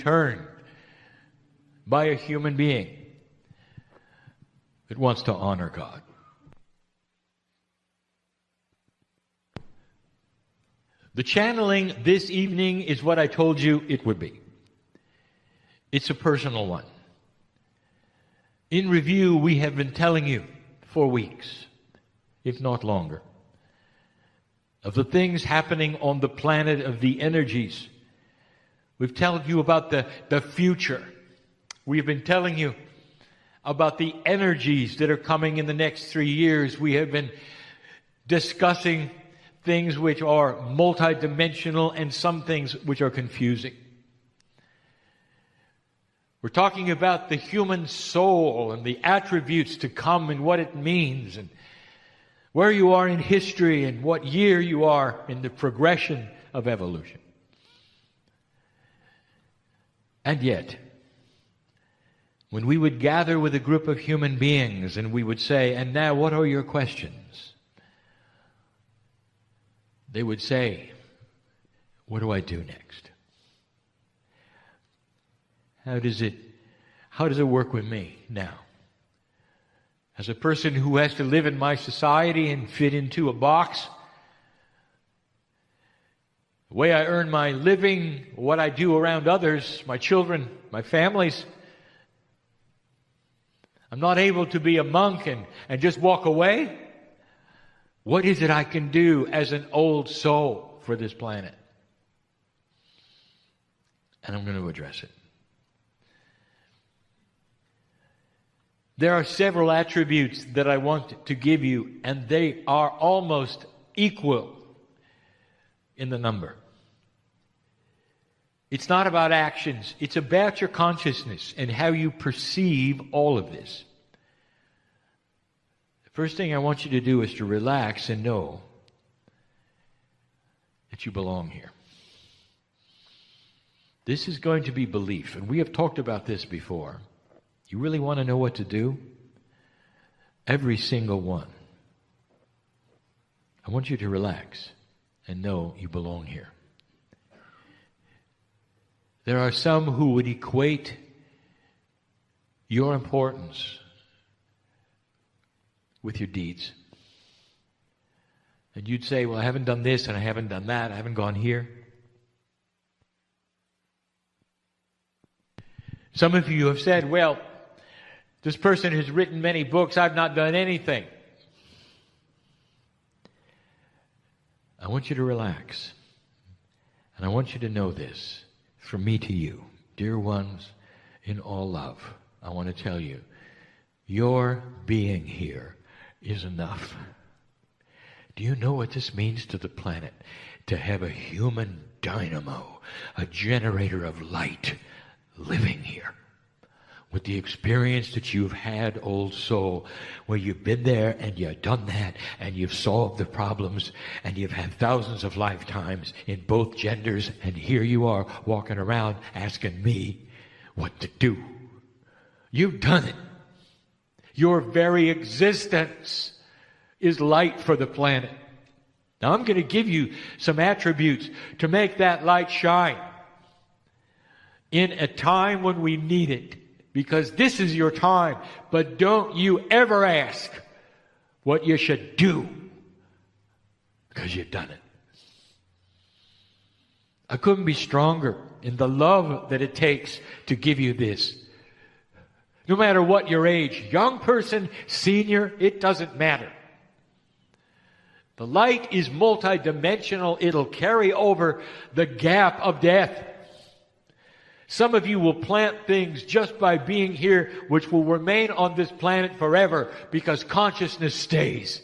turned by a human being that wants to honor God. The channeling this evening is what I told you it would be. It's a personal one. In review, we have been telling you for weeks, if not longer, of the things happening on the planet, of the energies. We've told you about the future. We've been telling you about the energies that are coming in the next 3 years. We have been discussing things which are multidimensional and some things which are confusing. We're talking about the human soul and the attributes to come and what it means and where you are in history and what year you are in the progression of evolution. And yet, when we would gather with a group of human beings and we would say, "And now what are your questions?" They would say, "What do I do next? How does it work with me now? As a person who has to live in my society and fit into a box, the way I earn my living, what I do around others, my children, my families, I'm not able to be a monk and just walk away. What is it I can do as an old soul for this planet?" And I'm going to address it. There are several attributes that I want to give you, and they are almost equal in the number. It's not about actions. It's about your consciousness and how you perceive all of this. The first thing I want you to do is to relax and know that you belong here. This is going to be belief, and we have talked about this before. You really want to know what to do? Every single one. I want you to relax and know you belong here. There are some who would equate your importance with your deeds. And you'd say, "Well, I haven't done this and I haven't done that. I haven't gone here." Some of you have said, "Well, this person has written many books. I've not done anything." I want you to relax. And I want you to know this, from me to you, dear ones, in all love. I want to tell you, your being here is enough. Do you know what this means to the planet? To have a human dynamo, a generator of light, living here. With the experience that you've had, old soul, where you've been there and you've done that and you've solved the problems and you've had thousands of lifetimes in both genders, and here you are walking around asking me what to do. You've done it. Your very existence is light for the planet. Now I'm going to give you some attributes to make that light shine in a time when we need it. Because this is your time. But don't you ever ask what you should do, because you've done it. I couldn't be stronger in the love that it takes to give you this. No matter what your age, young person, senior, it doesn't matter. The light is multidimensional. It'll carry over the gap of death. Some of you will plant things just by being here which will remain on this planet forever because consciousness stays.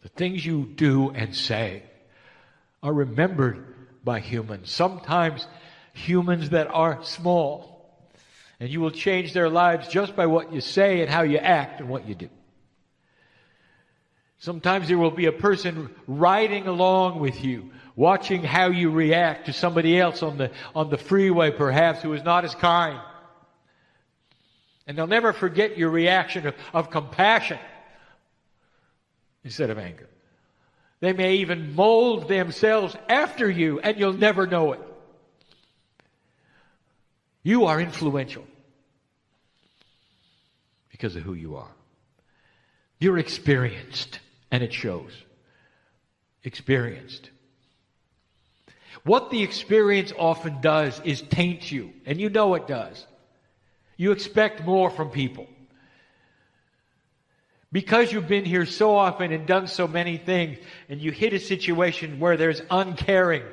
The things you do and say are remembered by humans, sometimes humans that are small. And you will change their lives just by what you say and how you act and what you do. Sometimes there will be a person riding along with you, watching how you react to somebody else on the freeway, perhaps, who is not as kind. And they'll never forget your reaction of compassion instead of anger. They may even mold themselves after you, and you'll never know it. You are influential because of who you are. You're experienced, and it shows. Experienced. What the experience often does is taint you, and you know it does. You expect more from people. Because you've been here so often and done so many things, and you hit a situation where there's uncaring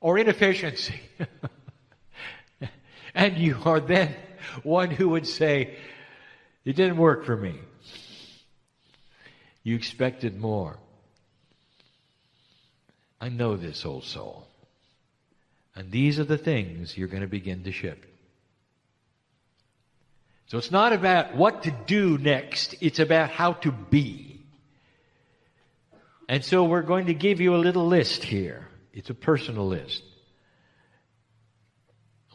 or inefficiency, and you are then one who would say, it didn't work for me. You expected more. I know this, old soul. And these are the things you're going to begin to shift. So it's not about what to do next. It's about how to be. And so we're going to give you a little list here. It's a personal list.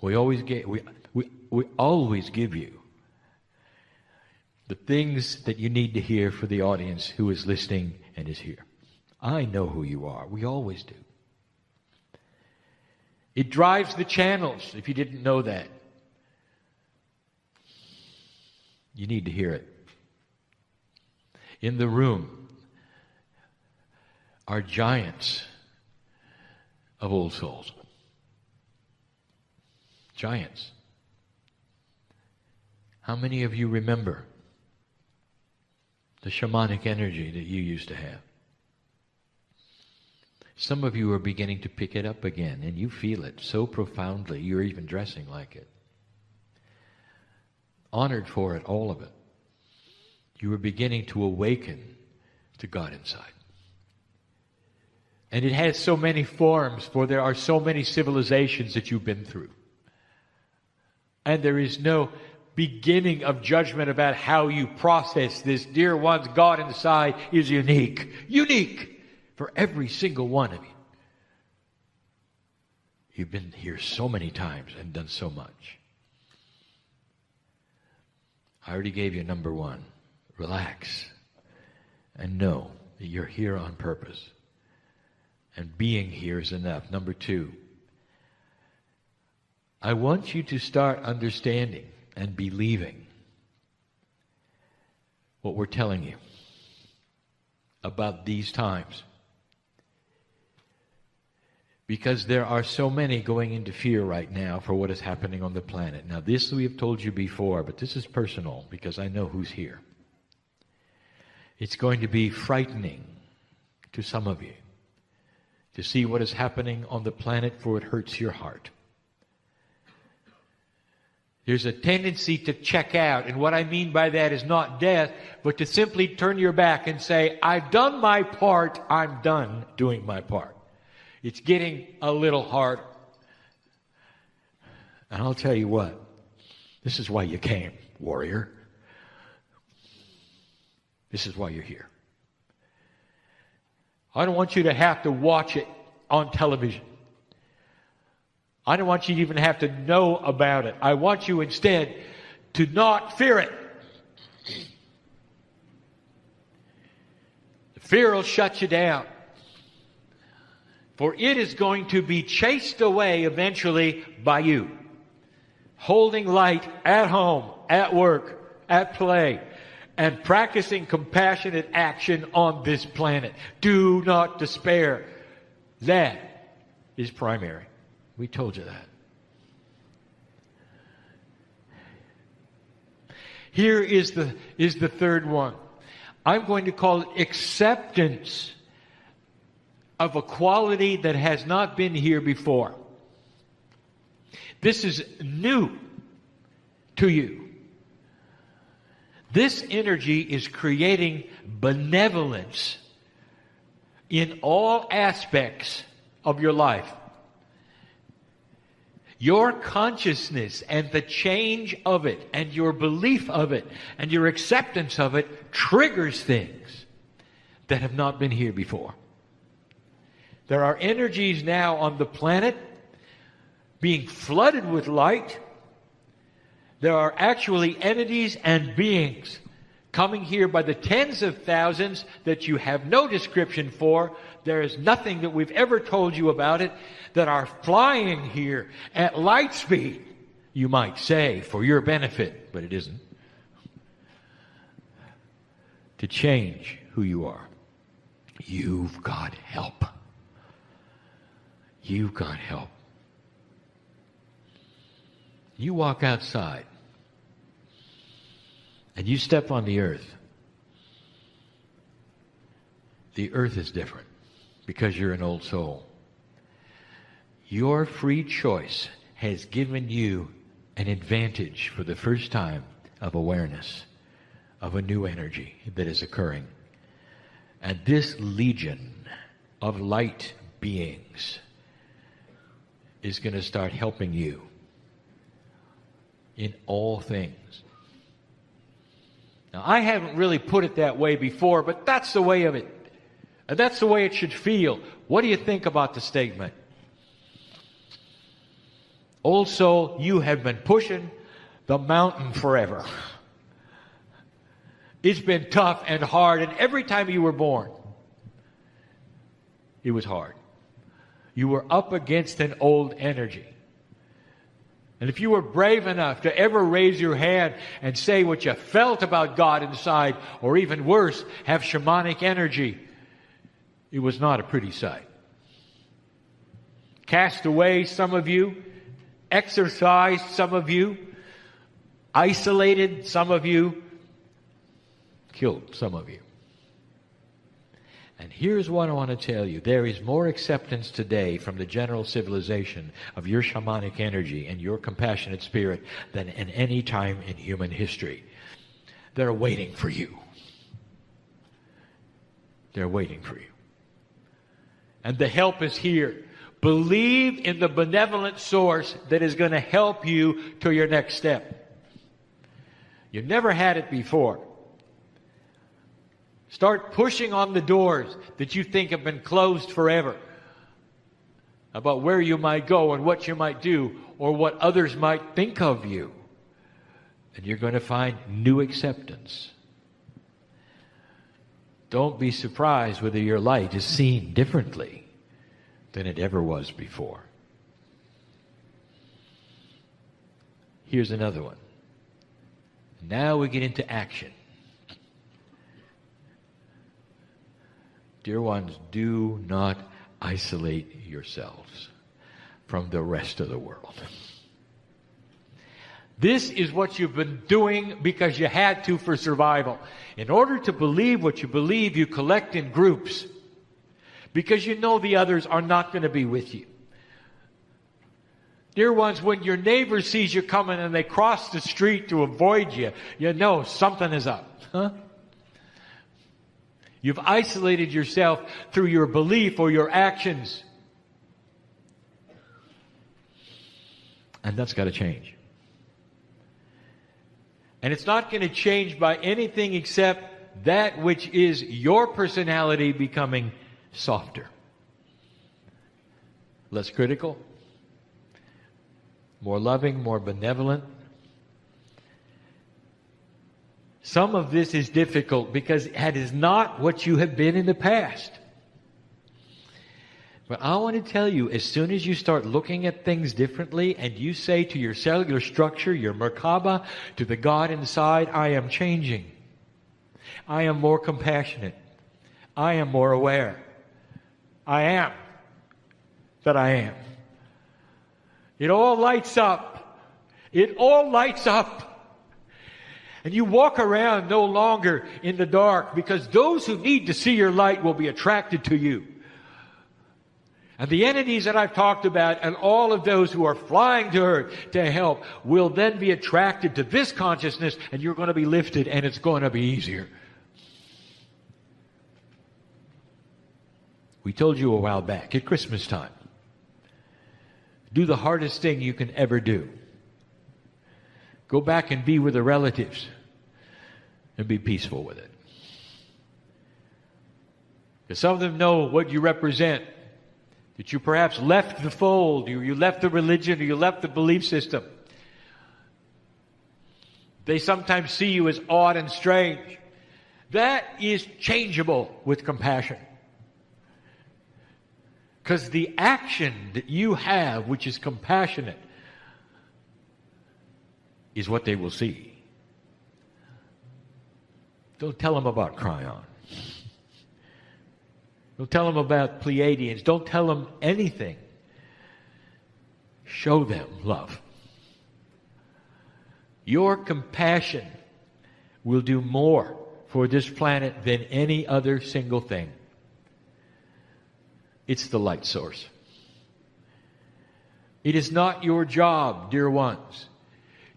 We always give you the things that you need to hear for the audience who is listening and is here. I know who you are. We always do. It drives the channels, if you didn't know that. You need to hear it. In the room are giants of old souls. Giants. How many of you remember the shamanic energy that you used to have? Some of you are beginning to pick it up again, and you feel it so profoundly, you're even dressing like it. Honored for it, all of it. You are beginning to awaken to God inside. And it has so many forms, for there are so many civilizations that you've been through. And there is no beginning of judgment about how you process this. Dear ones, God inside is unique. Unique for every single one of you. You've been here so many times and done so much. I already gave you number one. Relax and know that you're here on purpose. And being here is enough. Number two, I want you to start understanding and believing what we're telling you about these times. Because there are so many going into fear right now for what is happening on the planet. Now, this we have told you before, but this is personal because I know who's here. It's going to be frightening to some of you to see what is happening on the planet, for it hurts your heart. There's a tendency to check out, and what I mean by that is not death, but to simply turn your back and say, I've done my part, I'm done doing my part. It's getting a little hard. And I'll tell you what, this is why you came, warrior. This is why you're here. I don't want you to have to watch it on television. I don't want you to even have to know about it. I want you instead to not fear it. The fear will shut you down. For it is going to be chased away eventually by you. Holding light at home, at work, at play, and practicing compassionate action on this planet. Do not despair. That is primary. We told you that. Here is the third one. I'm going to call it acceptance of a quality that has not been here before. This is new to you. This energy is creating benevolence in all aspects of your life. Your consciousness and the change of it and your belief of it and your acceptance of it triggers things that have not been here before. There are energies now on the planet being flooded with light. There are actually entities and beings coming here by the tens of thousands that you have no description for. There is nothing that we've ever told you about it, that are flying here at light speed You might say, for your benefit, but it isn't. To change who you are, you've got help. You've got help. You walk outside and you step on the earth. The earth is different because you're an old soul. Your free choice has given you an advantage for the first time of awareness of a new energy that is occurring. And this legion of light beings is going to start helping you in all things. Now, I haven't really put it that way before, but that's the way of it. And that's the way it should feel. What do you think about the statement? Old soul, you have been pushing the mountain forever. It's been tough and hard, and every time you were born, it was hard. You were up against an old energy. And if you were brave enough to ever raise your hand and say what you felt about God inside, or even worse, have shamanic energy, it was not a pretty sight. Cast away, some of you. Exorcised, some of you. Isolated, some of you. Killed, some of you. And here's what I want to tell you. There is more acceptance today from the general civilization of your shamanic energy and your compassionate spirit than in any time in human history. They're waiting for you. They're waiting for you. And the help is here. Believe in the benevolent source that is going to help you to your next step. You've never had it before. Start pushing on the doors that you think have been closed forever about where you might go and what you might do or what others might think of you. And you're going to find new acceptance. Don't be surprised whether your light is seen differently than it ever was before. Here's another one. Now we get into action. Dear ones, do not isolate yourselves from the rest of the world. This is what you've been doing because you had to for survival. In order to believe what you believe, you collect in groups because you know the others are not going to be with you. Dear ones, when your neighbor sees you coming and they cross the street to avoid you, you know something is up. Huh? You've isolated yourself through your belief or your actions. And that's got to change. And it's not going to change by anything except that which is your personality becoming softer. Less critical. More loving, more benevolent. Some of this is difficult because that is not what you have been in the past. But I want to tell you, as soon as you start looking at things differently and you say to your cellular structure, your Merkaba, to the God inside, I am changing. I am more compassionate. I am more aware. I am that I am. It all lights up. It all lights up. And you walk around no longer in the dark because those who need to see your light will be attracted to you. And the entities that I've talked about and all of those who are flying to earth to help will then be attracted to this consciousness and you're going to be lifted and it's going to be easier. We told you a while back at Christmas time, do the hardest thing you can ever do. Go back and be with the relatives and be peaceful with it. Because some of them know what you represent. That you perhaps left the fold, or you left the religion, or you left the belief system. They sometimes see you as odd and strange. That is changeable with compassion. Because the action that you have, which is compassionate, is what they will see. Don't tell them about Kryon. Don't tell them about Pleiadians. Don't tell them anything. Show them love. Your compassion will do more for this planet than any other single thing. It's the light source. It is not your job, dear ones,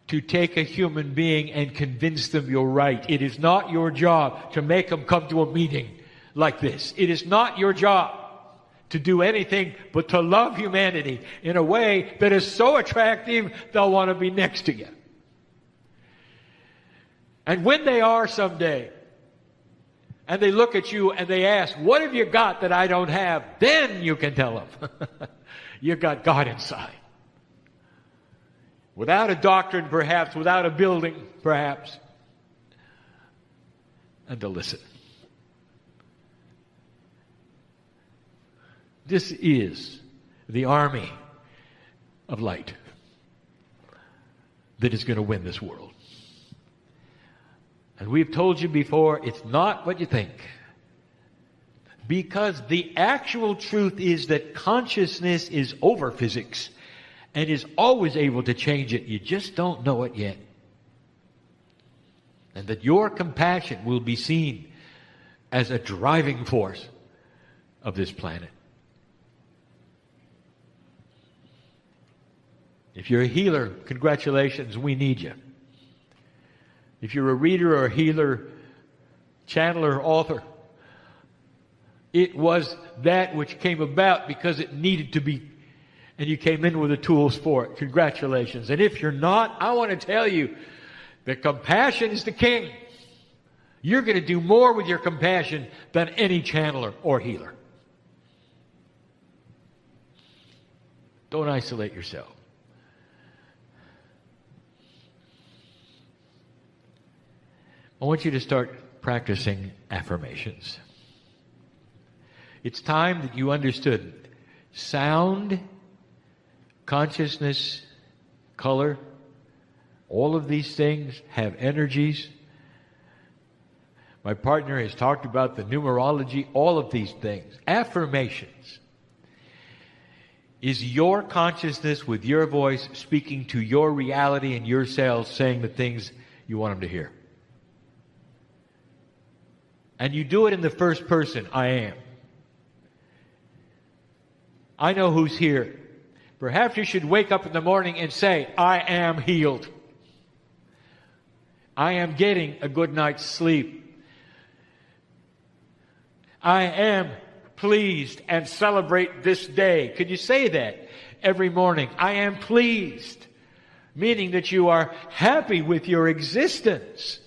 to take a human being and convince them you're right. It is not your job to make them come to a meeting like this. It is not your job to do anything but to love humanity in a way that is so attractive they'll want to be next to you. And when they are someday, and they look at you and they ask, what have you got that I don't have? Then you can tell them, you got God inside. Without a doctrine, perhaps, without a building, perhaps, and to listen. This is the army of light that is going to win this world. And we've told you before, it's not what you think. Because the actual truth is that consciousness is over physics and is always able to change it. You just don't know it yet. And that your compassion will be seen as a driving force of this planet. If you're a healer, congratulations, we need you. If you're a reader or a healer, channeler, author, it was that which came about because it needed to be, and you came in with the tools for it. Congratulations. And if you're not, I want to tell you that compassion is the king. You're going to do more with your compassion than any channeler or healer. Don't isolate yourself. I want you to start practicing affirmations. It's time that you understood sound, consciousness, color, all of these things have energies. My partner has talked about the numerology, all of these things. Affirmations is your consciousness with your voice speaking to your reality and your cells, saying the things you want them to hear. And you do it in the first person, I am. I know who's here. Perhaps you should wake up in the morning and say, I am healed. I am getting a good night's sleep. I am pleased and celebrate this day. Could you say that every morning? I am pleased, meaning that you are happy with your existence.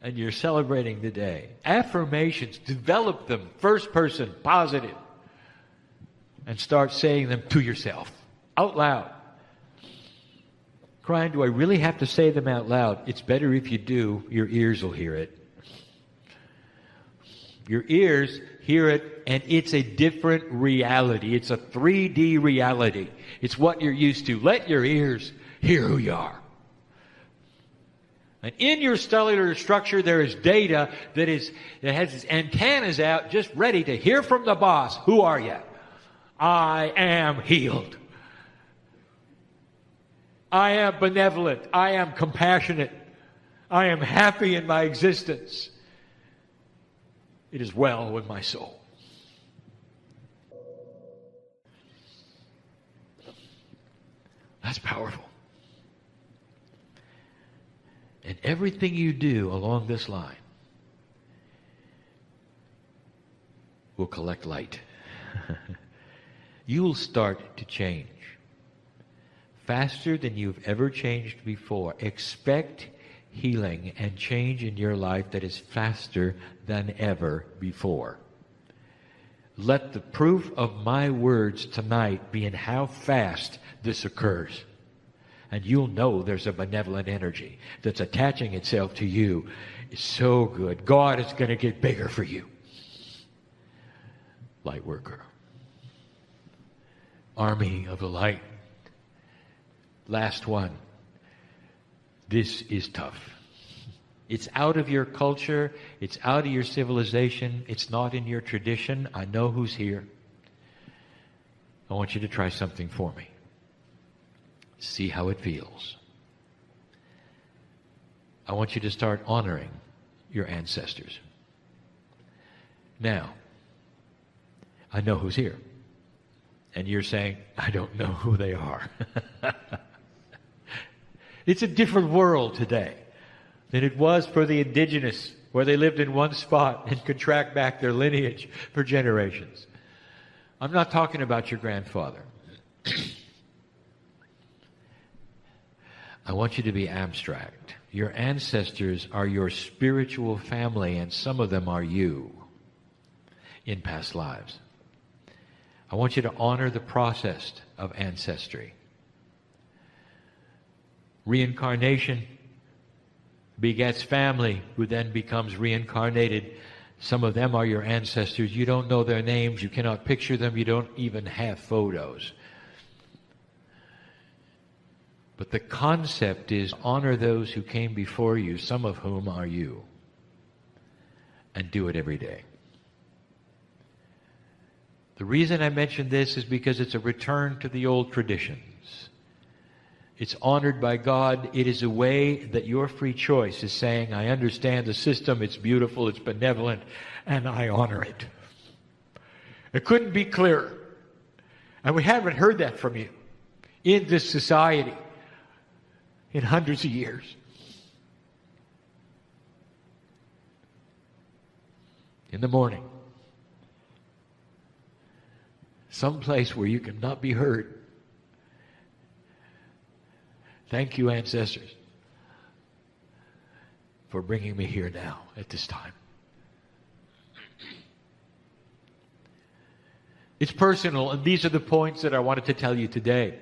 And you're celebrating the day. Affirmations, develop them, first person, positive. And start saying them to yourself, out loud. Kryon, do I really have to say them out loud? It's better if you do. Your ears will hear it. Your ears hear it, and it's a different reality. It's a 3D reality. It's what you're used to. Let your ears hear who you are. And in your cellular structure, there is data that has its antennas out, just ready to hear from the boss. Who are you? I am healed. I am benevolent. I am compassionate. I am happy in my existence. It is well with my soul. That's powerful. And everything you do along this line will collect light. You will start to change faster than you've ever changed before. Expect healing and change in your life that is faster than ever before. Let the proof of my words tonight be in how fast this occurs. And you'll know there's a benevolent energy that's attaching itself to you. It's so good. God is going to get bigger for you. Light worker. Army of the light. Last one. This is tough. It's out of your culture. It's out of your civilization. It's not in your tradition. I know who's here. I want you to try something for me. See how it feels. I want you to start honoring your ancestors. Now, I know who's here. And you're saying, I don't know who they are. It's a different world today than it was for the indigenous, where they lived in one spot and could track back their lineage for generations. I'm not talking about your grandfather. I want you to be abstract. Your ancestors are your spiritual family, and some of them are you in past lives. I want you to honor the process of ancestry. Reincarnation begets family, who then becomes reincarnated. Some of them are your ancestors. You don't know their names. You cannot picture them. You don't even have photos. But the concept is honor those who came before you, some of whom are you, and do it every day. The reason I mention this is because it's a return to the old traditions. It's honored by God. It is a way that your free choice is saying, I understand the system, it's beautiful, it's benevolent, and I honor it. It couldn't be clearer. And we haven't heard that from you in this society in hundreds of years. In the morning, someplace where you cannot be heard. Thank you, ancestors, for bringing me here now at this time. It's personal, and these are the points that I wanted to tell you today.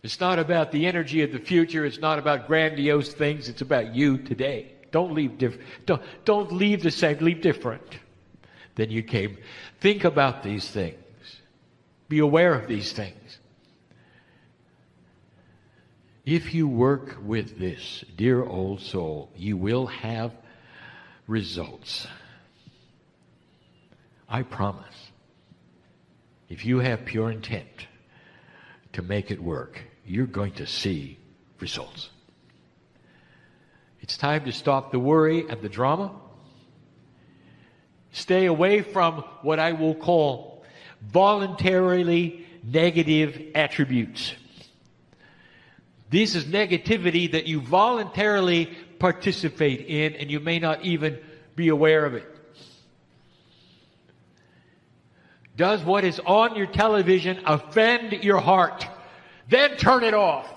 It's not about the energy of the future. It's not about grandiose things. It's about you today. Don't leave don't leave the same. Leave different than you came. Think about these things. Be aware of these things. If you work with this, dear old soul, you will have results. I promise. If you have pure intent to make it work, you're going to see results. It's time to stop the worry and the drama. Stay away from what I will call voluntarily negative attributes. This is negativity that you voluntarily participate in, and you may not even be aware of it. Does what is on your television offend your heart? Then turn it off.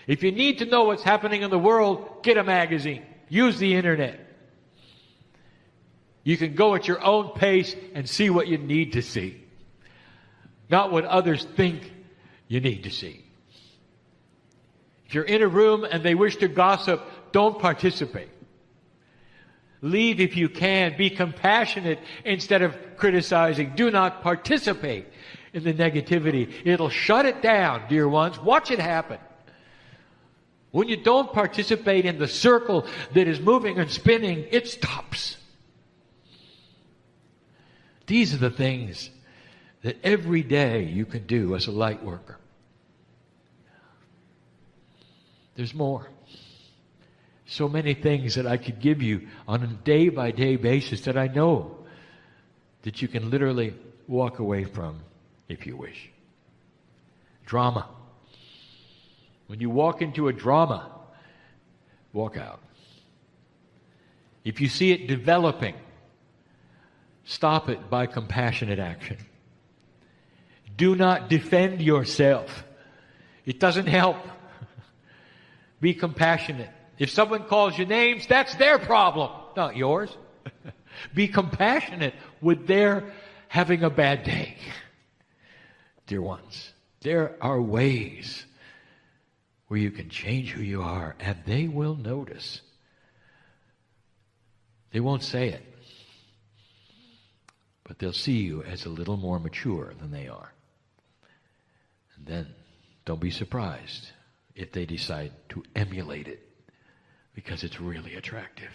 If you need to know what's happening in the world, get a magazine. Use the internet. You can go at your own pace and see what you need to see, not what others think you need to see. If you're in a room and they wish to gossip, don't participate. Leave if you can. Be compassionate instead of criticizing. Do not participate in the negativity. It'll shut it down, dear ones. Watch it happen. When you don't participate in the circle that is moving and spinning, it stops. These are the things that every day you can do as a light worker. There's more. So many things that I could give you on a day-by-day basis that I know that you can literally walk away from if you wish. Drama. When you walk into a drama, walk out. If you see it developing, stop it by compassionate action. Do not defend yourself. It doesn't help. Be compassionate. If someone calls you names, that's their problem, not yours. Be compassionate with their having a bad day. Dear ones, there are ways where you can change who you are, and they will notice. They won't say it, but they'll see you as a little more mature than they are. Then don't be surprised if they decide to emulate it, because it's really attractive.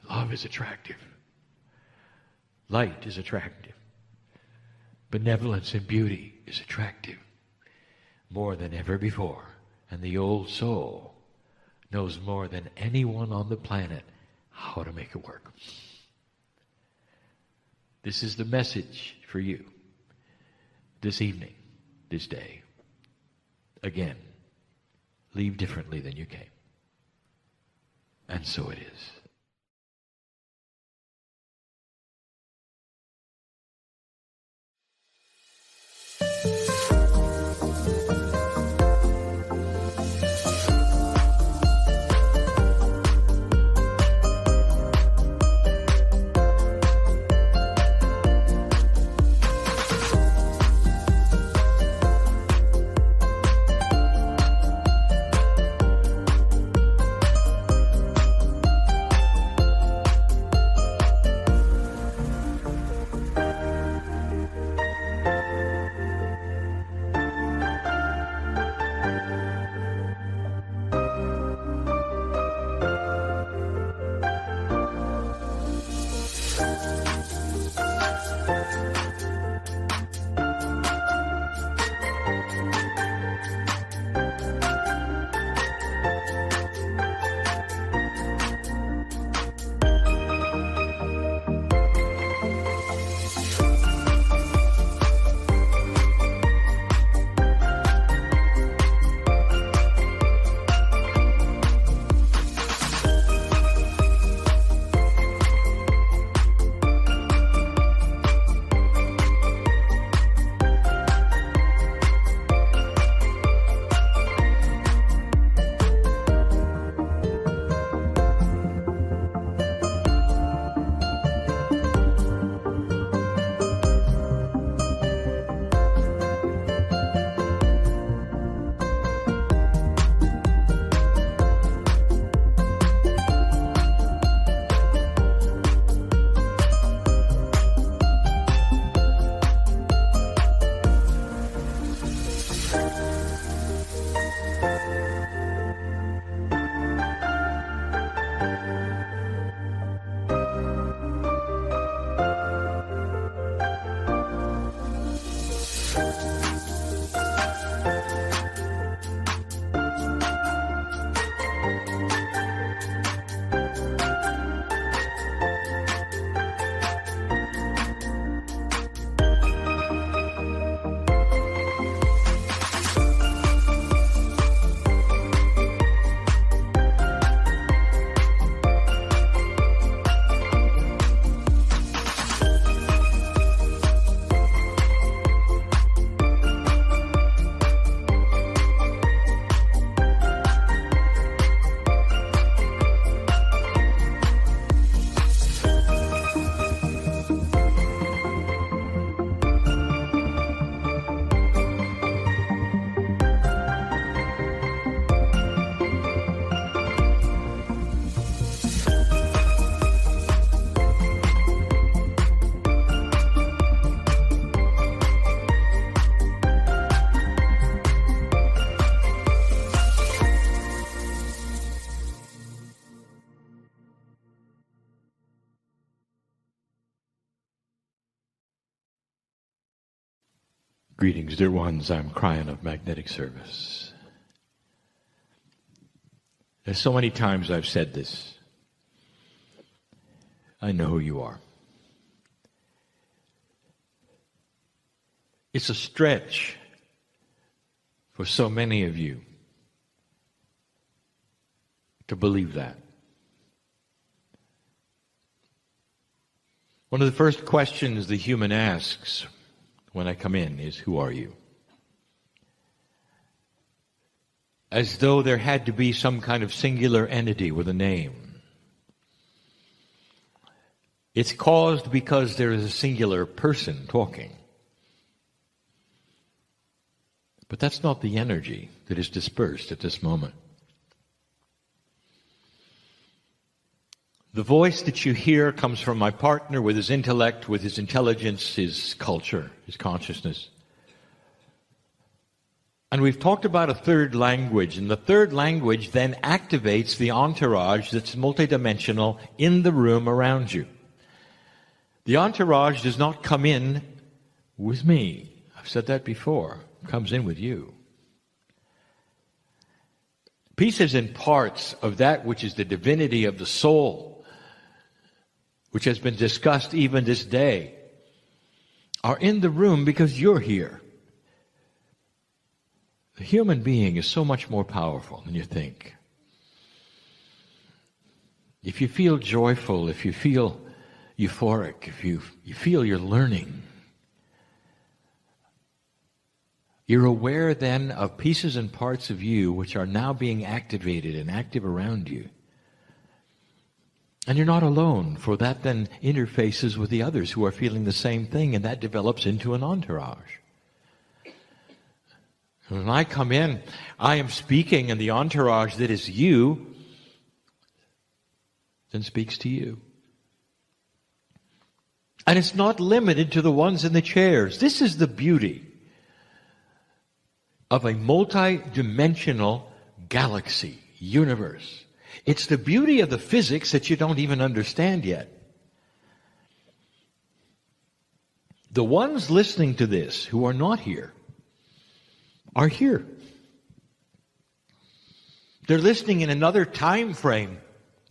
Love is attractive. Light is attractive. Benevolence and beauty is attractive more than ever before. And the old soul knows more than anyone on the planet how to make it work. This is the message for you this evening, this day. Again, leave differently than you came. And so it is. Greetings, dear ones. I'm Kryon of Magnetic Service. There's so many times I've said this. I know who you are. It's a stretch for so many of you to believe that. One of the first questions the human asks when I come in is, who are you? As though there had to be some kind of singular entity with a name. It's caused because there is a singular person talking. But that's not the energy that is dispersed at this moment. The voice that you hear comes from my partner with his intellect, with his intelligence, his culture, his consciousness. And we've talked about a third language, and the third language then activates the entourage that's multidimensional in the room around you. The entourage does not come in with me. I've said that before. It comes in with you. Pieces and parts of that which is the divinity of the soul, which has been discussed even this day, are in the room because you're here. The human being is so much more powerful than you think. If you feel joyful, if you feel euphoric, if you feel you're learning, you're aware then of pieces and parts of you which are now being activated and active around you. And you're not alone, for that then interfaces with the others who are feeling the same thing, and that develops into an entourage. When I come in, I am speaking, and the entourage that is you then speaks to you. And it's not limited to the ones in the chairs. This is the beauty of a multi-dimensional galaxy, universe. It's the beauty of the physics that you don't even understand yet. The ones listening to this who are not here are here. They're listening in another time frame.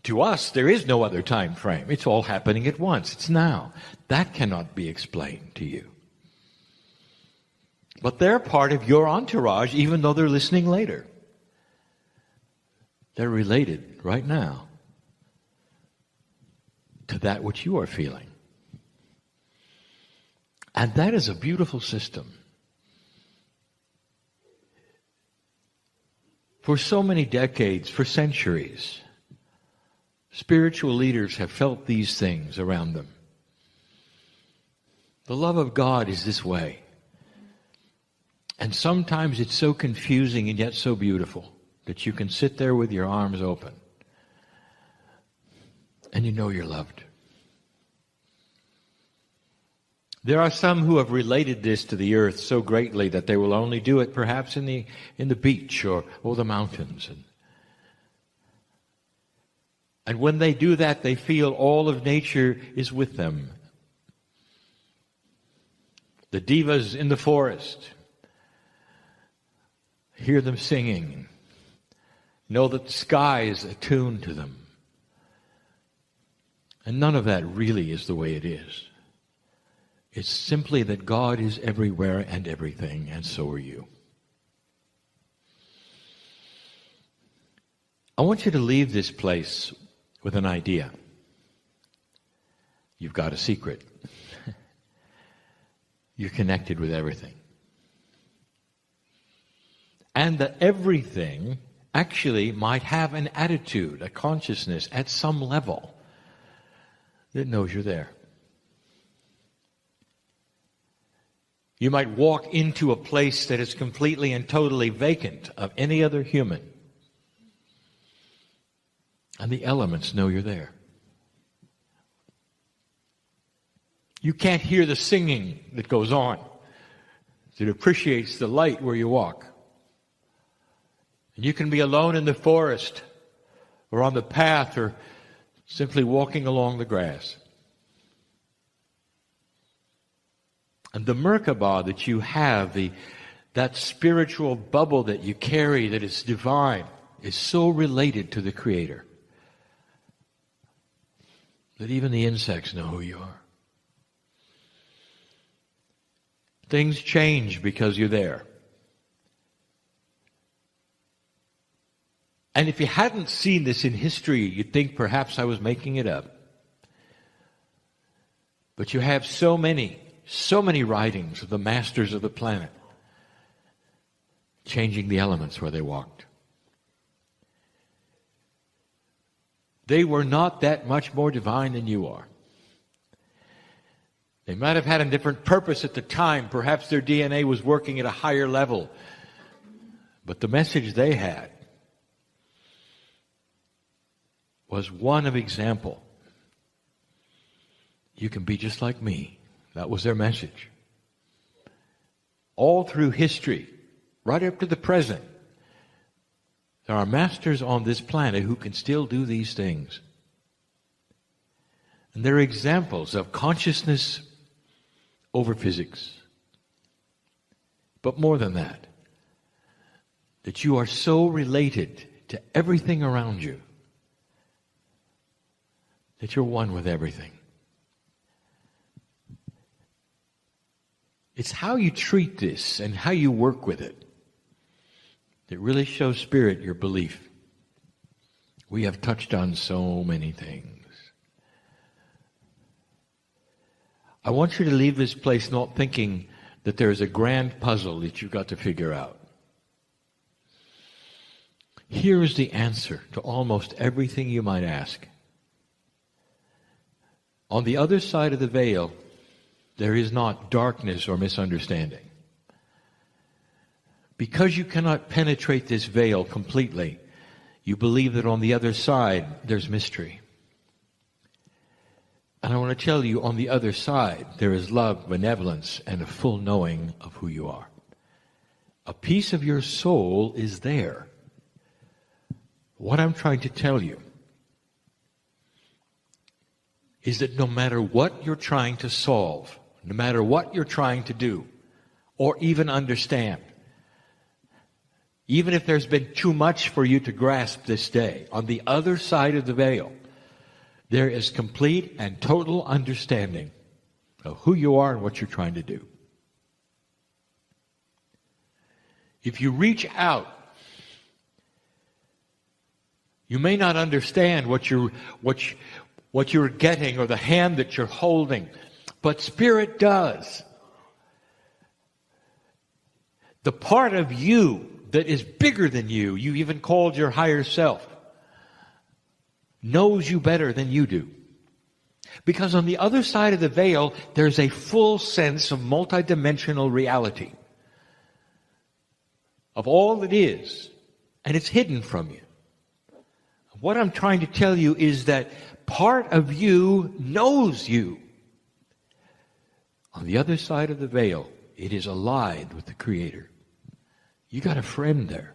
To us, there is no other time frame. It's all happening at once. It's now. That cannot be explained to you. But they're part of your entourage, even though they're listening later. They're related right now to that which you are feeling. And that is a beautiful system. For so many decades, for centuries, spiritual leaders have felt these things around them. The love of God is this way. And sometimes it's so confusing and yet so beautiful that you can sit there with your arms open and you know you're loved. There are some who have related this to the earth so greatly that they will only do it perhaps in the beach or the mountains. And when they do that, they feel all of nature is with them. The divas in the forest, hear them singing, know that the sky is attuned to them. And none of that really is the way it is. It's simply that God is everywhere and everything, and so are you. I want you to leave this place with an idea. You've got a secret. You're connected with everything. And that everything actually might have an attitude, a consciousness at some level that knows you're there. You might walk into a place that is completely and totally vacant of any other human, and the elements know you're there. You can't hear the singing that goes on. It appreciates the light where you walk. And you can be alone in the forest or on the path or simply walking along the grass. And the Merkabah that you have, that spiritual bubble that you carry that is divine, is so related to the Creator that even the insects know who you are. Things change because you're there. And if you hadn't seen this in history, you'd think perhaps I was making it up. But you have so many writings of the masters of the planet changing the elements where they walked. They were not that much more divine than you are. They might have had a different purpose at the time. Perhaps their DNA was working at a higher level. But the message they had was one of example. You can be just like me. That was their message. All through history, right up to the present. There are masters on this planet who can still do these things. And they're examples of consciousness over physics. But more than that, that you are so related to everything around you that you're one with everything. It's how you treat this and how you work with it that really shows Spirit your belief. We have touched on so many things. I want you to leave this place not thinking that there's a grand puzzle that you've got to figure out. Here is the answer to almost everything you might ask. On the other side of the veil, there is not darkness or misunderstanding. Because you cannot penetrate this veil completely, you believe that on the other side there's mystery. And I want to tell you, on the other side, there is love, benevolence, and a full knowing of who you are. A piece of your soul is there. What I'm trying to tell you is that no matter what you're trying to solve, no matter what you're trying to do, or even understand, even if there's been too much for you to grasp this day, on the other side of the veil, there is complete and total understanding of who you are and what you're trying to do. If you reach out, you may not understand what you're getting or the hand that you're holding, but Spirit does. The part of you that is bigger than you even called your higher self, knows you better than you do. Because on the other side of the veil, there's a full sense of multidimensional reality. Of all that is. And it's hidden from you. What I'm trying to tell you is that part of you knows you. On the other side of the veil, it is allied with the Creator. You got a friend there.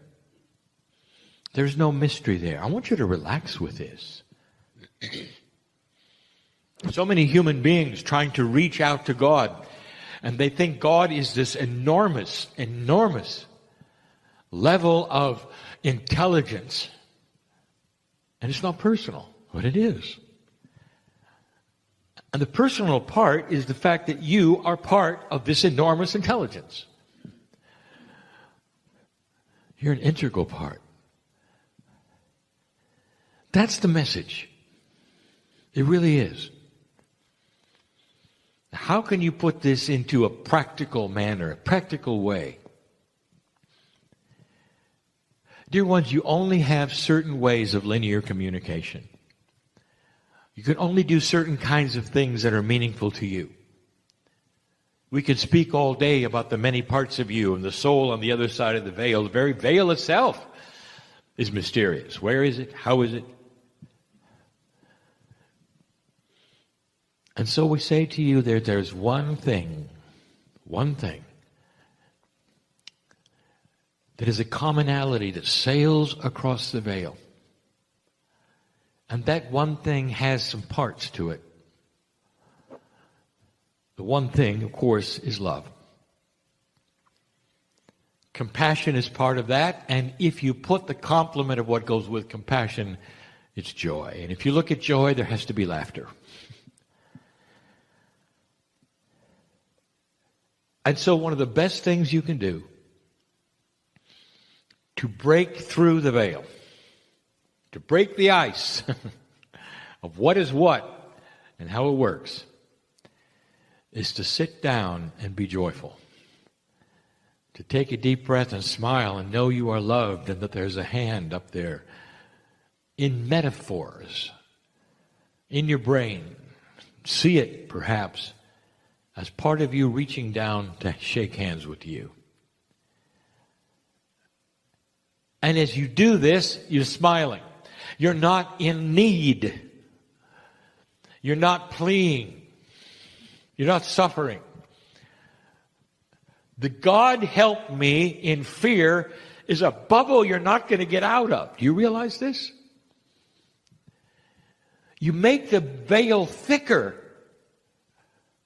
There's no mystery there. I want you to relax with this. So many human beings trying to reach out to God, and they think God is this enormous, enormous level of intelligence. And it's not personal, but it is. And the personal part is the fact that you are part of this enormous intelligence. You're an integral part. That's the message. It really is. How can you put this into a practical manner, a practical way? Dear ones, you only have certain ways of linear communication. You can only do certain kinds of things that are meaningful to you. We could speak all day about the many parts of you and the soul on the other side of the veil. The very veil itself is mysterious. Where is it? How is it? And so we say to you there's one thing that is a commonality that sails across the veil. And that one thing has some parts to it. The one thing, of course, is love. Compassion is part of that, and if you put the complement of what goes with compassion, it's joy. And if you look at joy, there has to be laughter. And so one of the best things you can do to break through the veil, to break the ice of what is what and how it works, is to sit down and be joyful. To take a deep breath and smile and know you are loved and that there's a hand up there in metaphors, in your brain. See it, perhaps, as part of you reaching down to shake hands with you. And as you do this, you're smiling. You're not in need. You're not pleading. You're not suffering. The God help me in fear is a bubble you're not going to get out of. Do you realize this? You make the veil thicker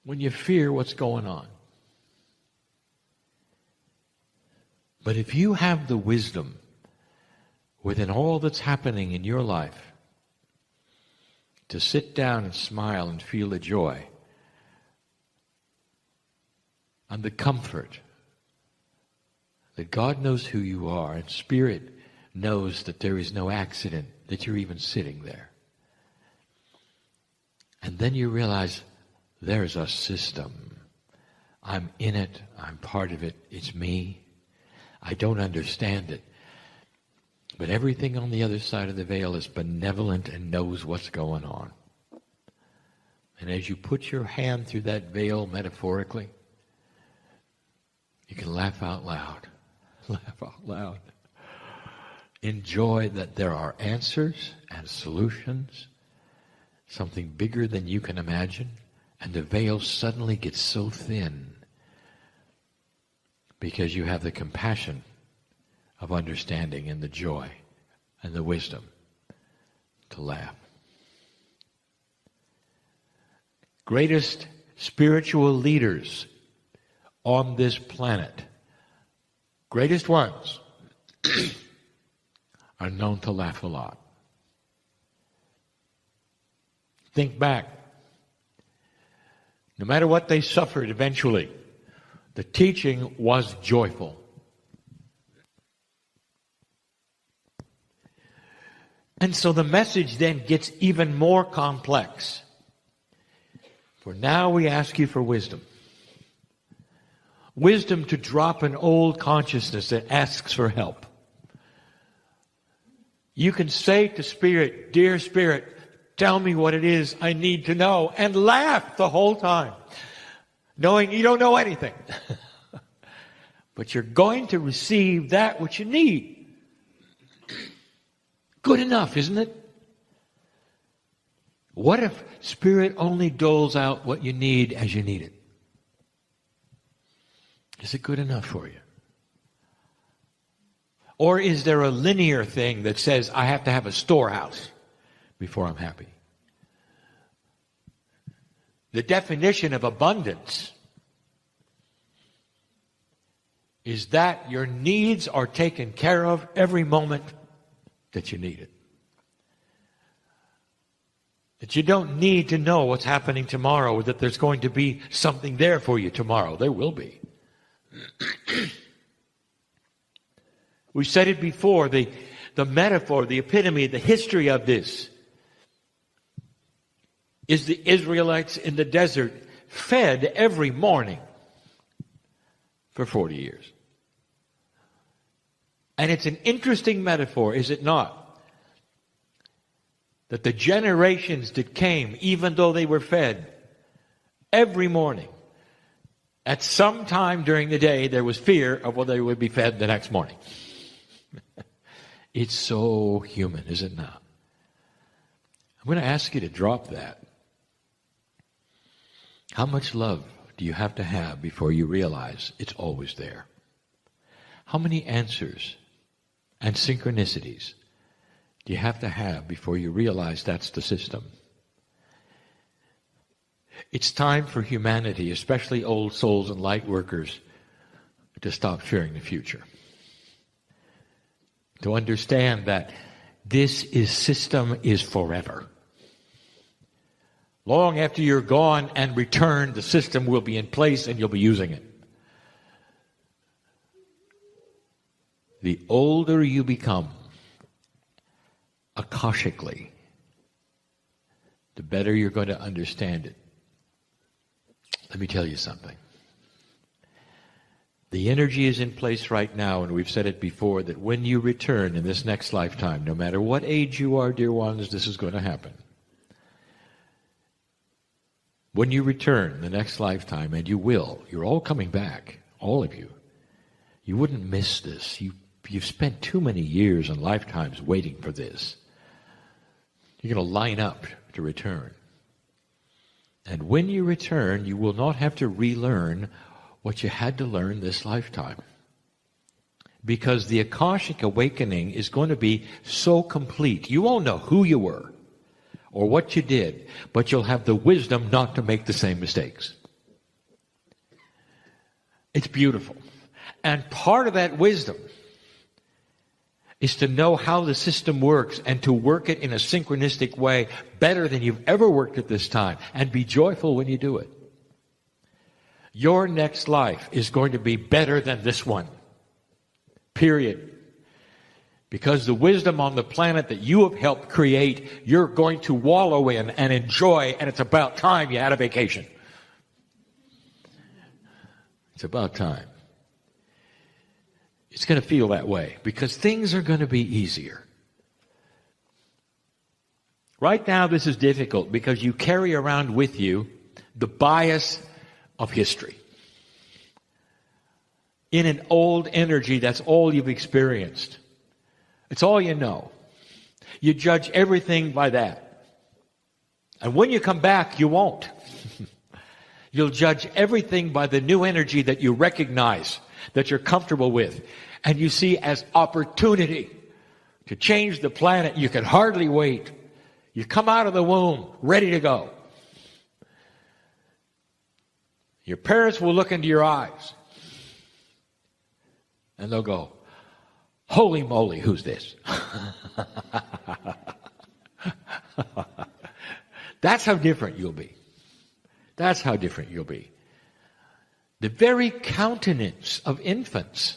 when you fear what's going on. But if you have the wisdom within all that's happening in your life to sit down and smile and feel the joy and the comfort that God knows who you are and Spirit knows that there is no accident that you're even sitting there. And then you realize there's a system. I'm in it. I'm part of it. It's me. I don't understand it. But everything on the other side of the veil is benevolent and knows what's going on. And as you put your hand through that veil metaphorically, you can laugh out loud. Laugh out loud. Enjoy that there are answers and solutions, something bigger than you can imagine, and the veil suddenly gets so thin because you have the compassion of understanding and the joy and the wisdom to laugh. Greatest spiritual leaders on this planet, greatest ones, are known to laugh a lot. Think back. No matter what they suffered eventually, the teaching was joyful. And so the message then gets even more complex. For now we ask you for wisdom. Wisdom to drop an old consciousness that asks for help. You can say to Spirit, "Dear Spirit, tell me what it is I need to know," and laugh the whole time, knowing you don't know anything. But you're going to receive that which you need. Good enough, isn't it? What if Spirit only doles out what you need as you need it? Is it good enough for you? Or is there a linear thing that says I have to have a storehouse before I'm happy? The definition of abundance is that your needs are taken care of every moment that you need it. That you don't need to know what's happening tomorrow, or that there's going to be something there for you tomorrow. There will be. We said it before, the metaphor, the epitome, the history of this is the Israelites in the desert fed every morning for 40 years. And it's an interesting metaphor, is it not? That the generations that came, even though they were fed every morning, at some time during the day there was fear of whether they would be fed the next morning. It's so human, is it not? I'm going to ask you to drop that. How much love do you have to have before you realize it's always there? How many answers and synchronicities do you have to have before you realize that's the system? It's time for humanity, especially old souls and light workers, to stop fearing the future. To understand that this system is forever. Long after you're gone and returned, the system will be in place and you'll be using it. The older you become, akashically, the better you're going to understand it. Let me tell you something. The energy is in place right now, and we've said it before, that when you return in this next lifetime, no matter what age you are, dear ones, this is going to happen. When you return the next lifetime, and you will, you're all coming back, all of you. You wouldn't miss this. You've spent too many years and lifetimes waiting for this. You're going to line up to return. And when you return, you will not have to relearn what you had to learn this lifetime. Because the Akashic awakening is going to be so complete. You won't know who you were or what you did, but you'll have the wisdom not to make the same mistakes. It's beautiful. And part of that wisdom is to know how the system works and to work it in a synchronistic way better than you've ever worked at this time, and be joyful when you do it. Your next life is going to be better than this one. Period. Because the wisdom on the planet that you have helped create, you're going to wallow in and enjoy, and it's about time you had a vacation. It's about time. It's going to feel that way because things are going to be easier. Right now, this is difficult because you carry around with you the bias of history. In an old energy, that's all you've experienced. It's all you know. You judge everything by that. And when you come back, you won't. You'll judge everything by the new energy that you recognize, that you're comfortable with, and you see as opportunity to change the planet. You can hardly wait. You come out of the womb ready to go. Your parents will look into your eyes and they'll go, "Holy moly, who's this?" That's how different you'll be. That's how different you'll be. The very countenance of infants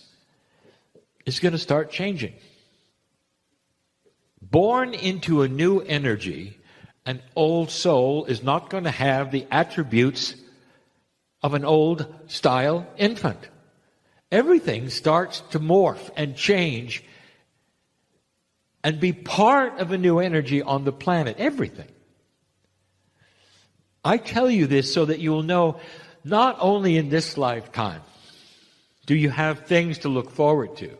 is going to start changing. Born into a new energy, an old soul is not going to have the attributes of an old style infant. Everything starts to morph and change and be part of a new energy on the planet. Everything. I tell you this so that you will know not only in this lifetime do you have things to look forward to,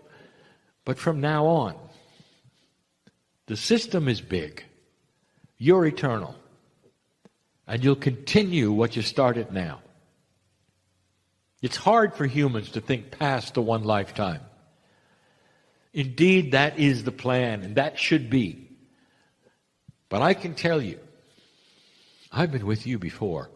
but from now on. The system is big. You're eternal. And you'll continue what you started now. It's hard for humans to think past the one lifetime. Indeed, that is the plan, and that should be. But I can tell you, I've been with you before.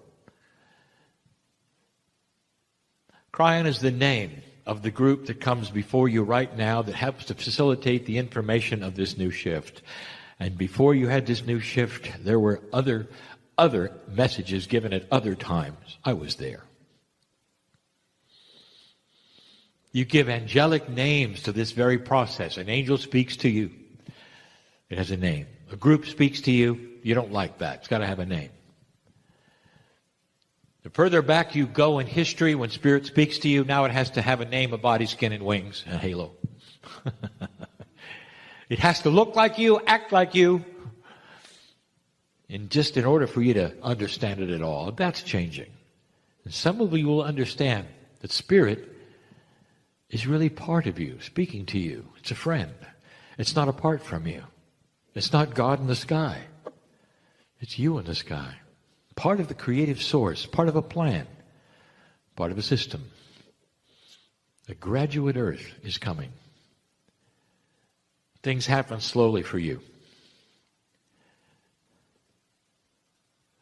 Kryon is the name of the group that comes before you right now that helps to facilitate the information of this new shift. And before you had this new shift, there were other messages given at other times. I was there. You give angelic names to this very process. An angel speaks to you. It has a name. A group speaks to you. You don't like that. It's got to have a name. The further back you go in history, when Spirit speaks to you, now it has to have a name, a body, skin, and wings, a halo. It has to look like you, act like you, and just in order for you to understand it at all. That's changing. And some of you will understand that Spirit is really part of you, speaking to you. It's a friend. It's not apart from you. It's not God in the sky. It's you in the sky. Part of the creative source, part of a plan, part of a system. The graduate earth is coming. Things happen slowly for you.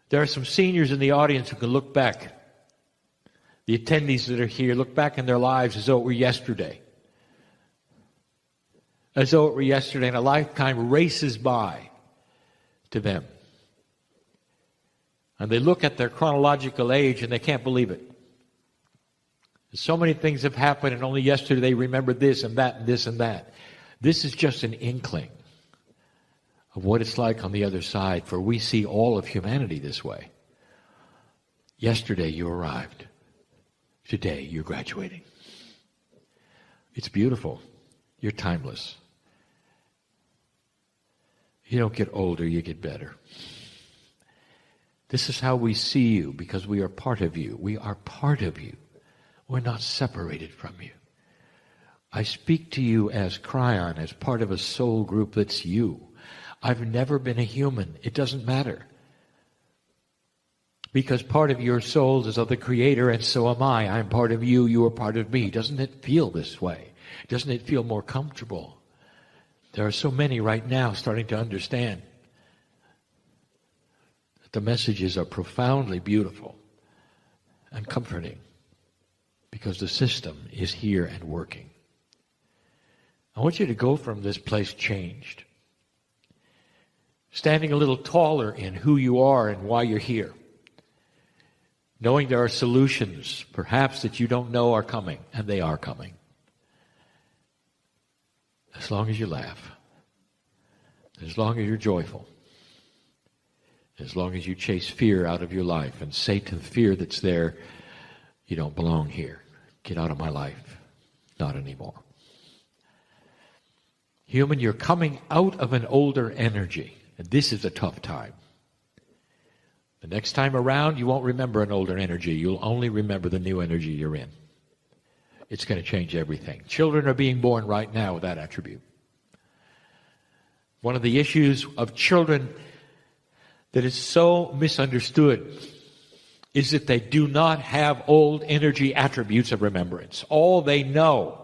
There are some seniors in the audience who can look back. The attendees that are here, look back in their lives as though it were yesterday. As though it were yesterday, and a lifetime races by to them. And they look at their chronological age and they can't believe it. So many things have happened, and only yesterday they remembered this and that and this and that. This is just an inkling of what it's like on the other side, for we see all of humanity this way. Yesterday you arrived. Today you're graduating. It's beautiful. You're timeless. You don't get older, you get better. This is how we see you, because we are part of you. We are part of you. We're not separated from you. I speak to you as Kryon, as part of a soul group that's you. I've never been a human. It doesn't matter. Because part of your soul is of the Creator, and so am I. I'm part of you, you are part of me. Doesn't it feel this way? Doesn't it feel more comfortable? There are so many right now starting to understand that the messages are profoundly beautiful and comforting because the system is here and working. I want you to go from this place changed, standing a little taller in who you are and why you're here, knowing there are solutions, perhaps that you don't know are coming, and they are coming. As long as you laugh, as long as you're joyful, as long as you chase fear out of your life and say to the fear that's there, you don't belong here. Get out of my life. Not anymore. Human, you're coming out of an older energy, and this is a tough time. The next time around, you won't remember an older energy. You'll only remember the new energy you're in. It's going to change everything. Children are being born right now with that attribute. One of the issues of children that is so misunderstood is that they do not have old energy attributes of remembrance. All they know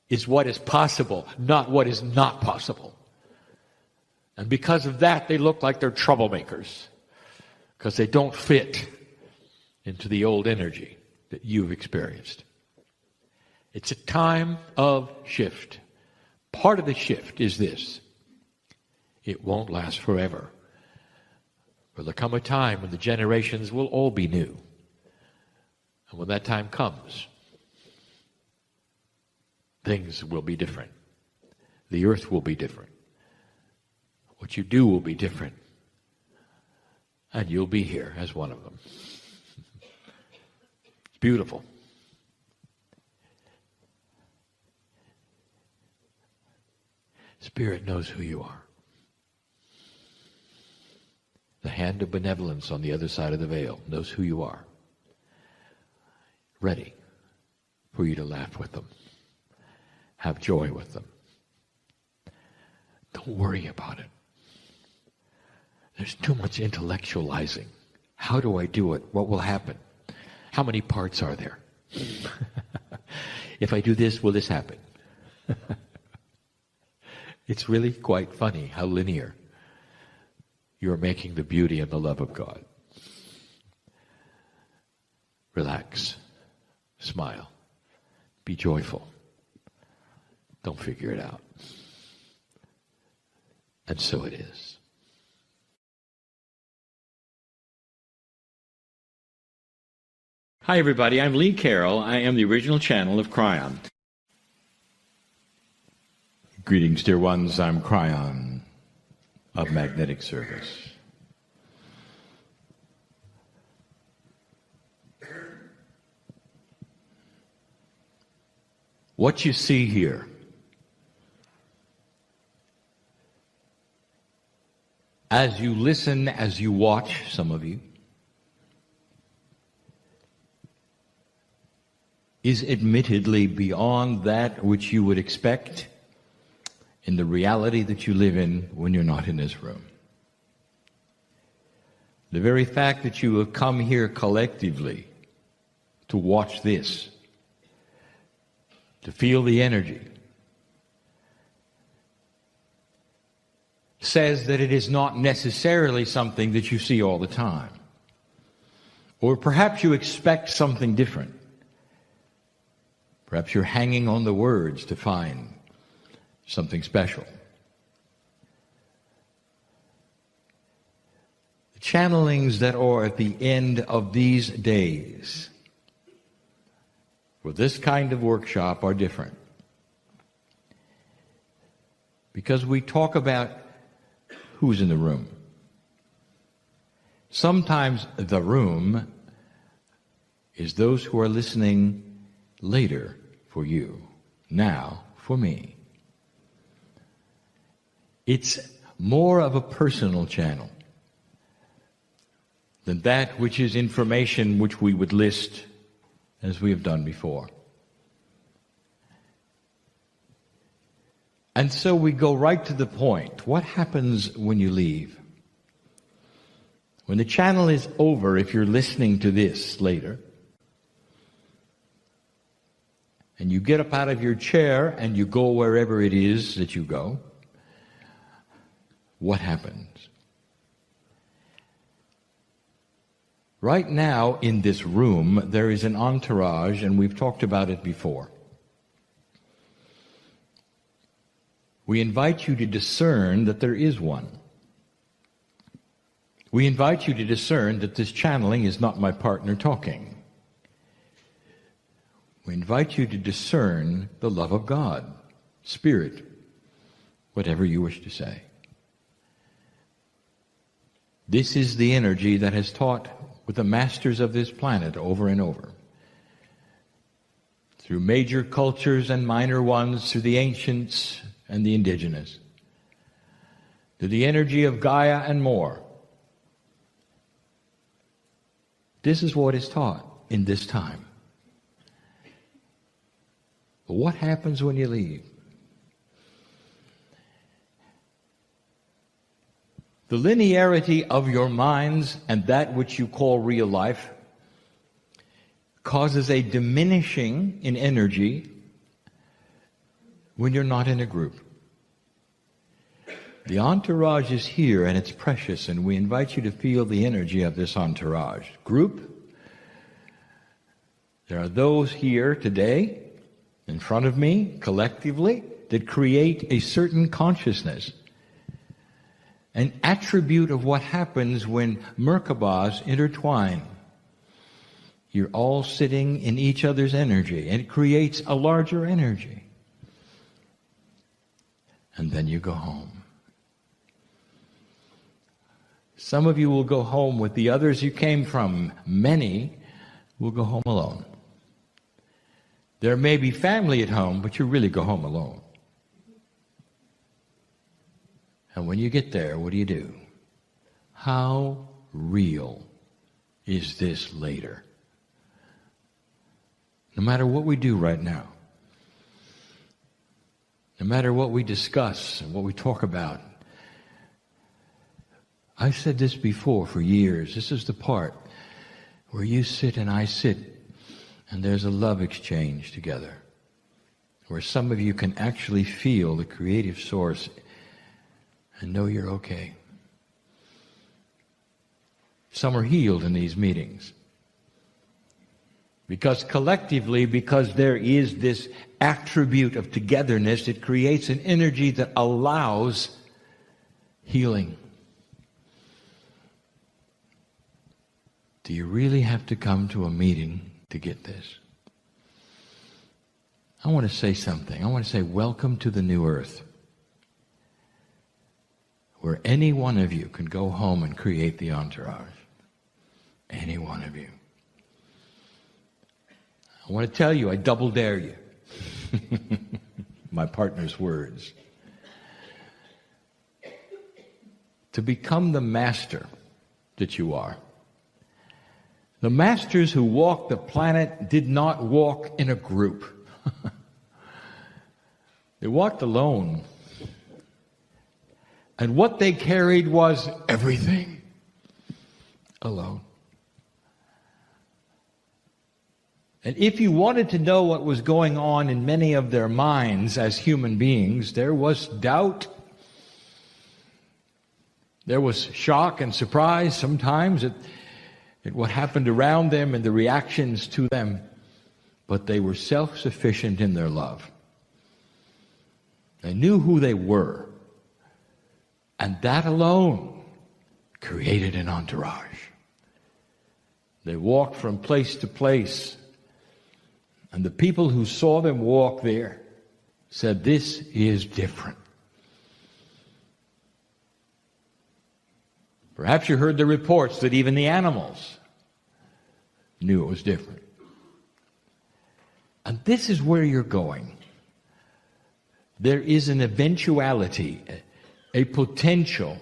is what is possible, not what is not possible. And because of that, they look like they're troublemakers, because they don't fit into the old energy that you've experienced. It's a time of shift. Part of the shift is this: it won't last forever. But there'll come a time when the generations will all be new. And when that time comes, things will be different. The earth will be different. What you do will be different. And you'll be here as one of them. It's beautiful. Spirit knows who you are. The hand of benevolence on the other side of the veil knows who you are. Ready for you to laugh with them. Have joy with them. Don't worry about it. There's too much intellectualizing. How do I do it? What will happen? How many parts are there? If I do this, will this happen? It's really quite funny how linear you're making the beauty and the love of God. Relax. Smile. Be joyful. Don't figure it out. And so it is. Hi everybody, I'm Lee Carroll. I am the original channel of Kryon. Greetings, dear ones. I'm Kryon of Magnetic Service. What you see here as you listen, as you watch, some of you, is admittedly beyond that which you would expect in the reality that you live in when you're not in this room. The very fact that you have come here collectively to watch this, to feel the energy, says that it is not necessarily something that you see all the time. Or perhaps you expect something different. Perhaps you're hanging on the words to find something special. The channelings that are at the end of these days for this kind of workshop are different. Because we talk about who's in the room. Sometimes the room is those who are listening later for you, now for me. It's more of a personal channel than that which is information which we would list as we have done before. And so we go right to the point. What happens when you leave? When the channel is over, if you're listening to this later, and you get up out of your chair and you go wherever it is that you go, what happens? Right now in this room, there is an entourage, and we've talked about it before. We invite you to discern that there is one. We invite you to discern that this channeling is not my partner talking. We invite you to discern the love of God, Spirit, whatever you wish to say. This is the energy that has taught with the masters of this planet over and over. Through major cultures and minor ones, through the ancients and the indigenous. To the energy of Gaia and more. This is what is taught in this time. But what happens when you leave? The linearity of your minds and that which you call real life causes a diminishing in energy when you're not in a group. The entourage is here and it's precious, and we invite you to feel the energy of this entourage. Group, there are those here today in front of me collectively that create a certain consciousness. An attribute of what happens when Merkabahs intertwine. You're all sitting in each other's energy, and it creates a larger energy. And then you go home. Some of you will go home with the others you came from. Many will go home alone. There may be family at home, but you really go home alone. And when you get there, what do? How real is this later? No matter what we do right now, no matter what we discuss and what we talk about, I've said this before for years. This is the part where you sit and I sit, and there's a love exchange together, where some of you can actually feel the creative source and know you're okay. Some are healed in these meetings. Because collectively, because there is this attribute of togetherness, it creates an energy that allows healing. Do you really have to come to a meeting to get this? I want to say something. I want to say welcome to the new earth, where any one of you can go home and create the entourage. Any one of you. I want to tell you, I double dare you. My partner's words. To become the master that you are. The masters who walked the planet did not walk in a group. They walked alone. And what they carried was everything alone. And if you wanted to know what was going on in many of their minds as human beings, there was doubt. There was shock and surprise sometimes at what happened around them and the reactions to them. But they were self-sufficient in their love. They knew who they were. And that alone created an entourage. They walked from place to place. And the people who saw them walk there said, this is different. Perhaps you heard the reports that even the animals knew it was different. And this is where you're going. There is an eventuality, a potential.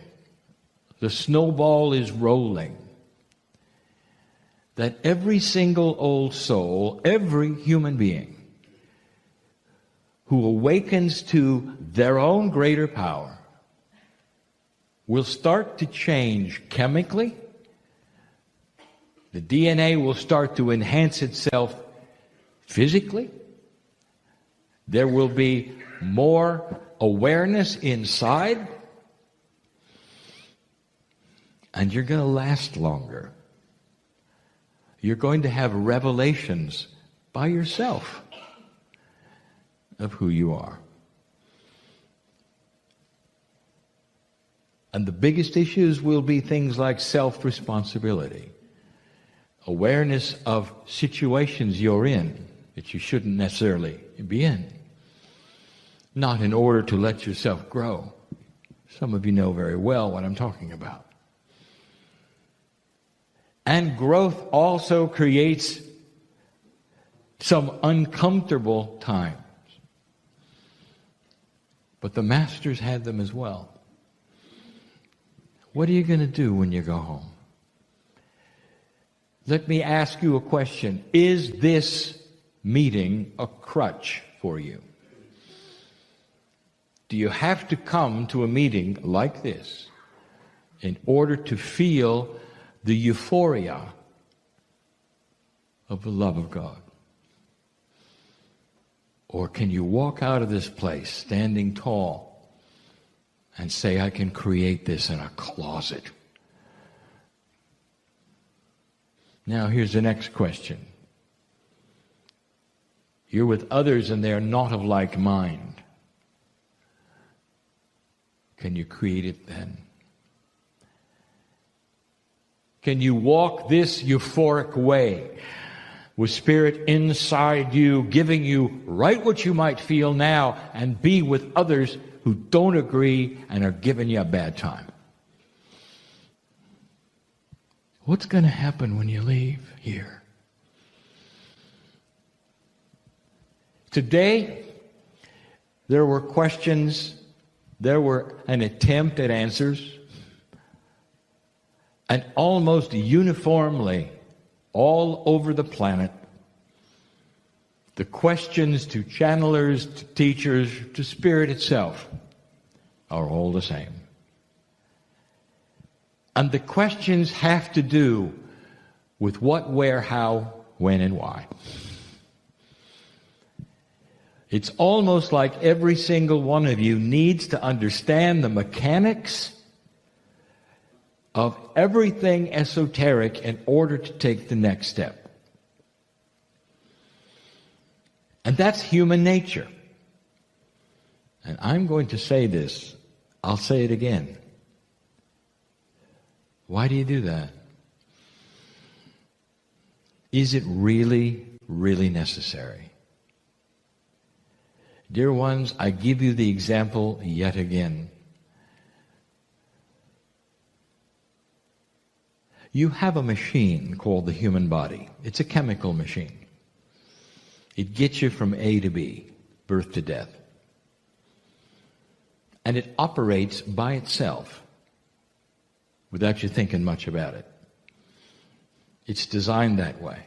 The snowball is rolling. That every single old soul, every human being who awakens to their own greater power will start to change chemically The DNA will start to enhance itself physically. There will be more awareness inside. And you're going to last longer. You're going to have revelations by yourself of who you are. And the biggest issues will be things like self-responsibility, awareness of situations you're in that you shouldn't necessarily be in, not in order to let yourself grow. Some of you know very well what I'm talking about. And growth also creates some uncomfortable times. But the masters had them as well. What are you going to do when you go home? Let me ask you a question. Is this meeting a crutch for you? Do you have to come to a meeting like this in order to feel the euphoria of the love of God? Or can you walk out of this place standing tall and say, I can create this in a closet? Now here's the next question. You're with others and they're not of like mind. Can you create it then? Can you walk this euphoric way with Spirit inside you, giving you right what you might feel now, and be with others who don't agree and are giving you a bad time? What's going to happen when you leave here? Today, there were questions, there were an attempt at answers, and almost uniformly, all over the planet, the questions to channelers, to teachers, to Spirit itself are all the same. And the questions have to do with what, where, how, when, and why. It's almost like every single one of you needs to understand the mechanics of everything esoteric in order to take the next step. And that's human nature. And I'm going to say this. I'll say it again. Why do you do that? Is it really, really necessary? Dear ones, I give you the example yet again. You have a machine called the human body. It's a chemical machine. It gets you from A to B, birth to death. And it operates by itself without you thinking much about it. It's designed that way.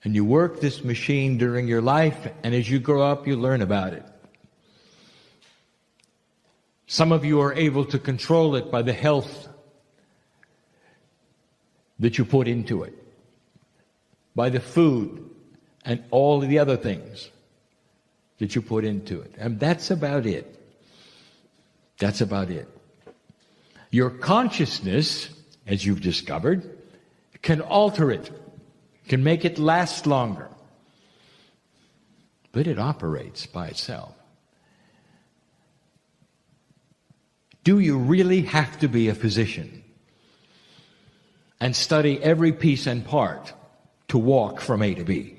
And you work this machine during your life, and as you grow up, you learn about it. Some of you are able to control it by the health that you put into it, by the food and all the other things that you put into it. And that's about it. That's about it. Your consciousness, as you've discovered, can alter it, can make it last longer. But it operates by itself. Do you really have to be a physician and study every piece and part to walk from A to B?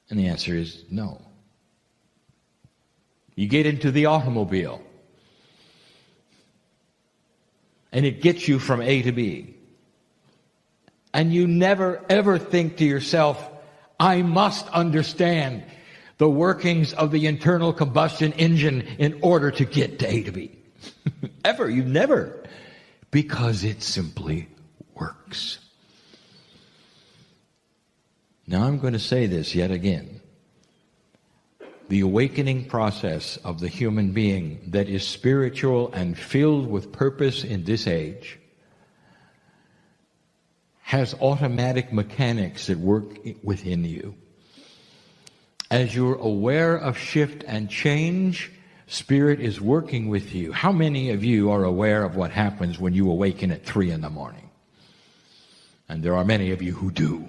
And the answer is no. You get into the automobile, and it gets you from A to B. And you never ever think to yourself, I must understand the workings of the internal combustion engine in order to get to A to B. Ever. You never. Because it simply works. Now I'm going to say this yet again. The awakening process of the human being that is spiritual and filled with purpose in this age has automatic mechanics that work within you. As you're aware of shift and change, Spirit is working with you. How many of you are aware of what happens when you awaken at 3 in the morning? And there are many of you who do.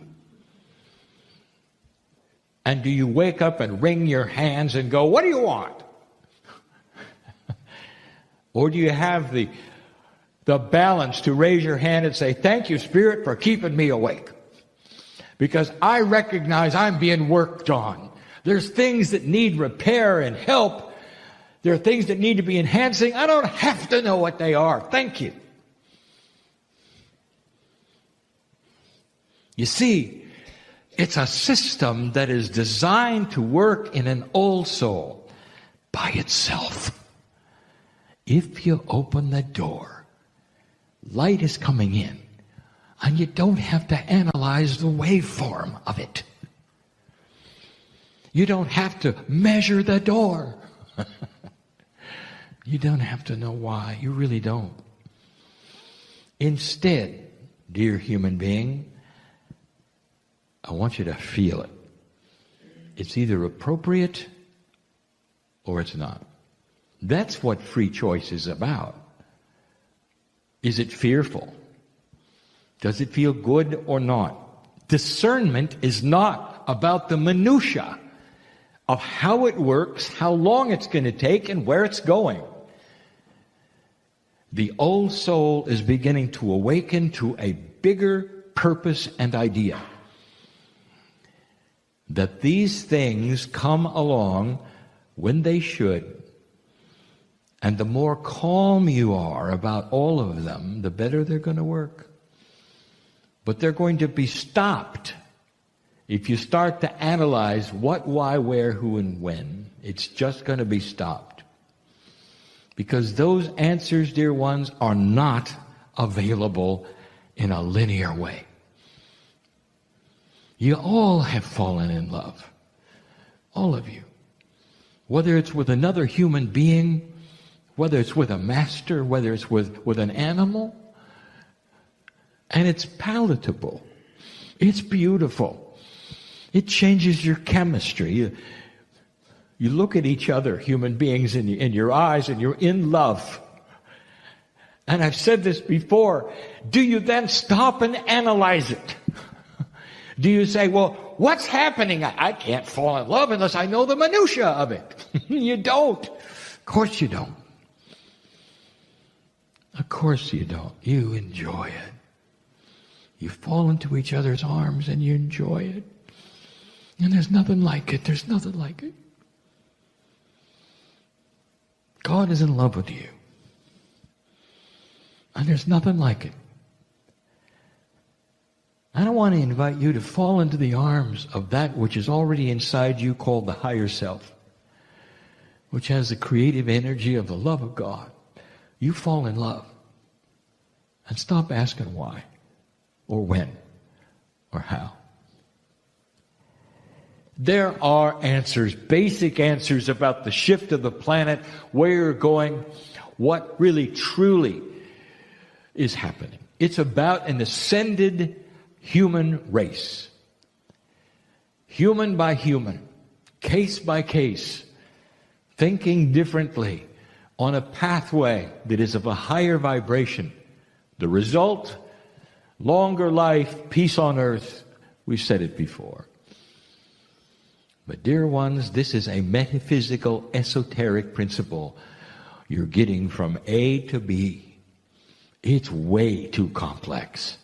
And do you wake up and wring your hands and go, what do you want? Or do you have the balance to raise your hand and say, thank you, Spirit, for keeping me awake? Because I recognize I'm being worked on. There's things that need repair and help. There are things that need to be enhancing. I don't have to know what they are. Thank you. You see, it's a system that is designed to work in an old soul by itself. If you open the door, light is coming in, and you don't have to analyze the waveform of it. You don't have to measure the door. You don't have to know why. You really don't. Instead, dear human being, I want you to feel it. It's either appropriate or it's not. That's what free choice is about. Is it fearful? Does it feel good or not? Discernment is not about the minutia of how it works, how long it's going to take, and where it's going. The old soul is beginning to awaken to a bigger purpose and idea. That these things come along when they should. And the more calm you are about all of them, the better they're going to work. But they're going to be stopped if you start to analyze what, why, where, who, and when. It's just going to be stopped. Because those answers, dear ones, are not available in a linear way. You all have fallen in love. All of you. Whether it's with another human being, whether it's with a master, whether it's with an animal. And it's palatable. It's beautiful. It changes your chemistry. You look at each other, human beings, in your eyes, and you're in love. And I've said this before. Do you then stop and analyze it? Do you say, well, what's happening? I can't fall in love unless I know the minutia of it. You don't. Of course you don't. Of course you don't. You enjoy it. You fall into each other's arms and you enjoy it. And there's nothing like it. There's nothing like it. God is in love with you. And there's nothing like it. I don't want to invite you to fall into the arms of that which is already inside you, called the higher self, which has the creative energy of the love of God. You fall in love. And stop asking why, or when, or how. There are answers, basic answers about the shift of the planet, where you're going, what really truly is happening. It's about an ascended human race. Human by human, case by case, thinking differently on a pathway that is of a higher vibration. The result, longer life, peace on earth. We've said it before. But dear ones, this is a metaphysical, esoteric principle you're getting from A to B. It's way too complex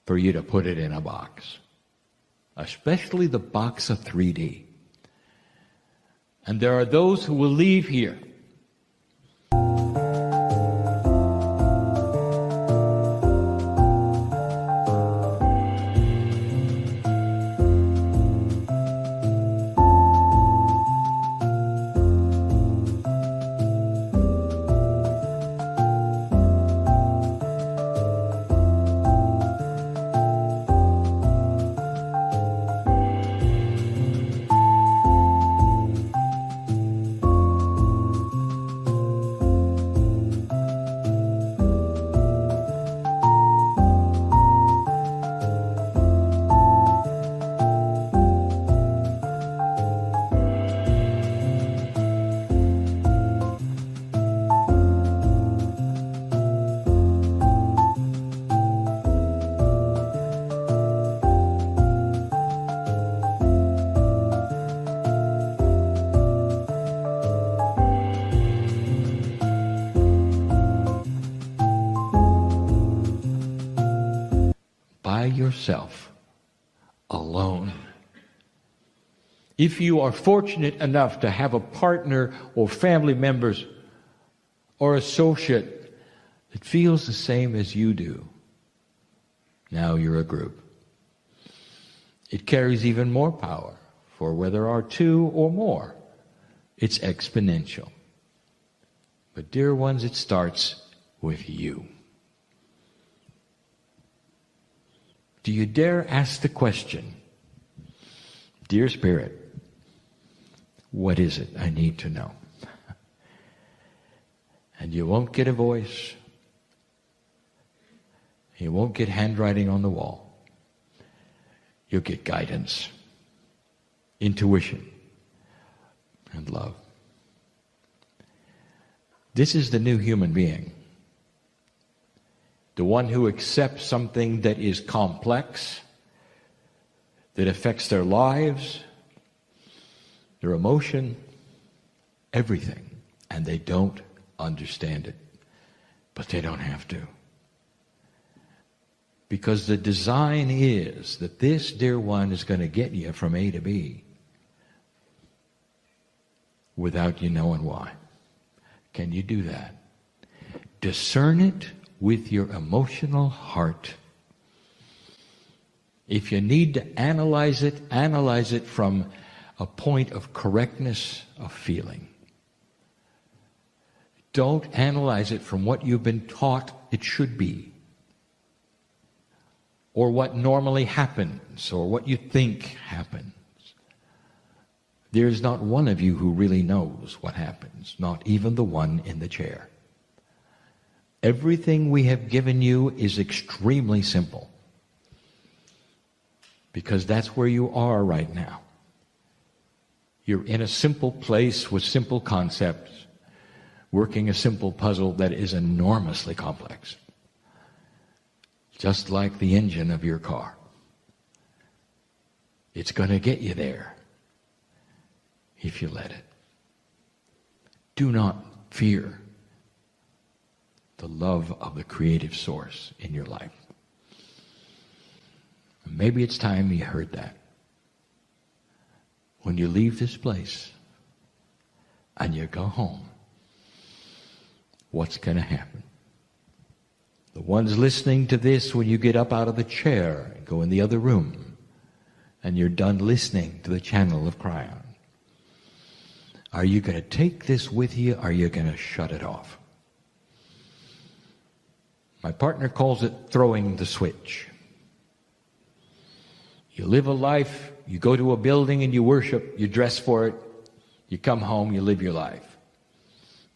for you to put it in a box, especially the box of 3D. And there are those who will leave here yourself alone. If you are fortunate enough to have a partner or family members or associate that feels the same as you do, now you're a group. It carries even more power, for where there are two or more, it's exponential. But dear ones, it starts with you. Do you dare ask the question, dear Spirit, what is it I need to know? And you won't get a voice. You won't get handwriting on the wall. You'll get guidance, intuition, and love. This is the new human being. The one who accepts something that is complex, that affects their lives, their emotion, everything, and they don't understand it. But they don't have to. Because the design is that this, dear one, is going to get you from A to B without you knowing why. Can you do that? Discern it with your emotional heart. If you need to analyze it from a point of correctness of feeling. Don't analyze it from what you've been taught it should be, or what normally happens, or what you think happens. There is not one of you who really knows what happens, not even the one in the chair. Everything we have given you is extremely simple, because that's where you are right now. You're in a simple place with simple concepts, working a simple puzzle that is enormously complex. Just like the engine of your car. It's going to get you there if you let it. Do not fear the love of the creative source in your life. Maybe it's time you heard that. When you leave this place and you go home, what's going to happen? The ones listening to this, when you get up out of the chair and go in the other room and you're done listening to the channel of Kryon, are you going to take this with you, or are you going to shut it off? My partner calls it throwing the switch. You live a life, you go to a building and you worship, you dress for it, you come home, you live your life.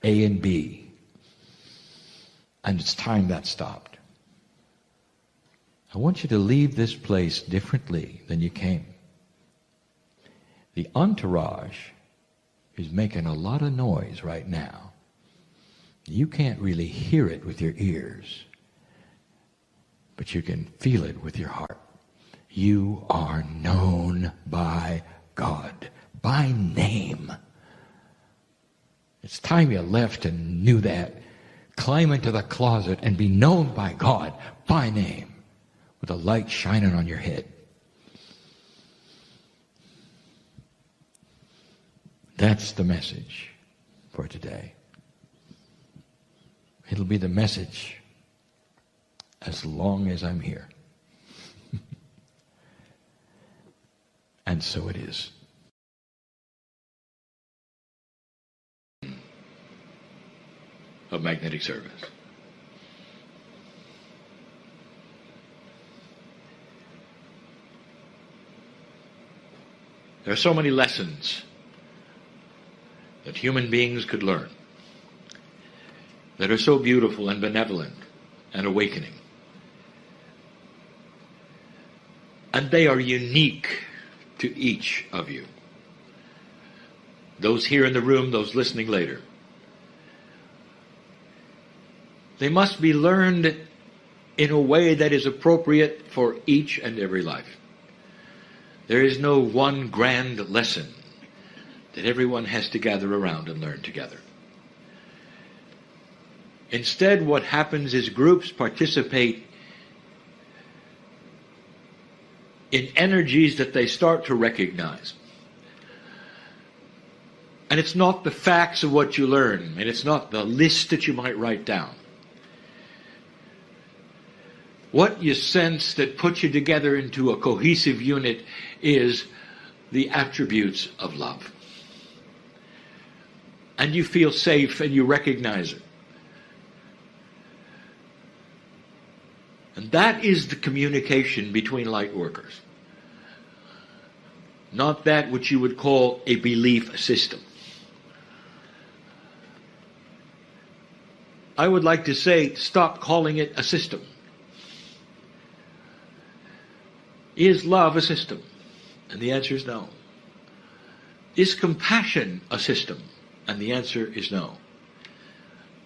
A and B. And it's time that stopped. I want you to leave this place differently than you came. The entourage is making a lot of noise right now. You can't really hear it with your ears, but you can feel it with your heart. You are known by God, by name. It's time you left and knew that. Climb into the closet and be known by God, by name, with a light shining on your head. That's the message for today. It'll be the message as long as I'm here. And so it is. Of magnetic service. There are so many lessons that human beings could learn that are so beautiful and benevolent and awakening. And they are unique to each of you. Those here in the room, those listening later. They must be learned in a way that is appropriate for each and every life. There is no one grand lesson that everyone has to gather around and learn together. Instead, what happens is groups participate in energies that they start to recognize. And it's not the facts of what you learn, and it's not the list that you might write down. What you sense that puts you together into a cohesive unit is the attributes of love. And you feel safe and you recognize it. And that is the communication between light workers. Not that which you would call a belief system. I would like to say, stop calling it a system. Is love a system? And the answer is no. Is compassion a system? And the answer is no.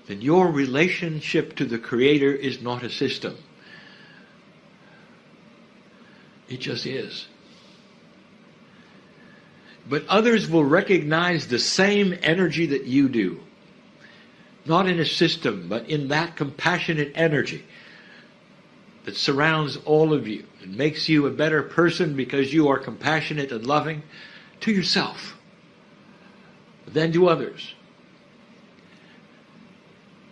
Then your relationship to the Creator is not a system. It just is. But others will recognize the same energy that you do. Not in a system, but in that compassionate energy that surrounds all of you. It makes you a better person because you are compassionate and loving to yourself, but then to others.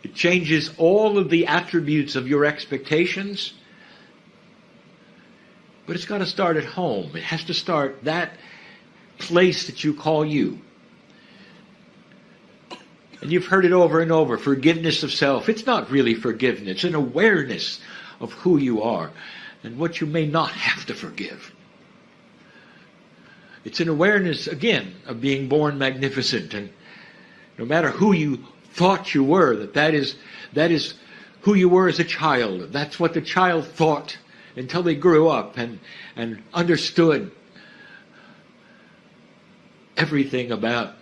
It changes all of the attributes of your expectations, but it's got to start at home. It has to start that place that you call you. And you've heard it over and over, forgiveness of self. It's not really forgiveness. It's an awareness of who you are and what you may not have to forgive. It's an awareness, again, of being born magnificent. And no matter who you thought you were, that is who you were as a child. That's what the child thought until they grew up and understood everything about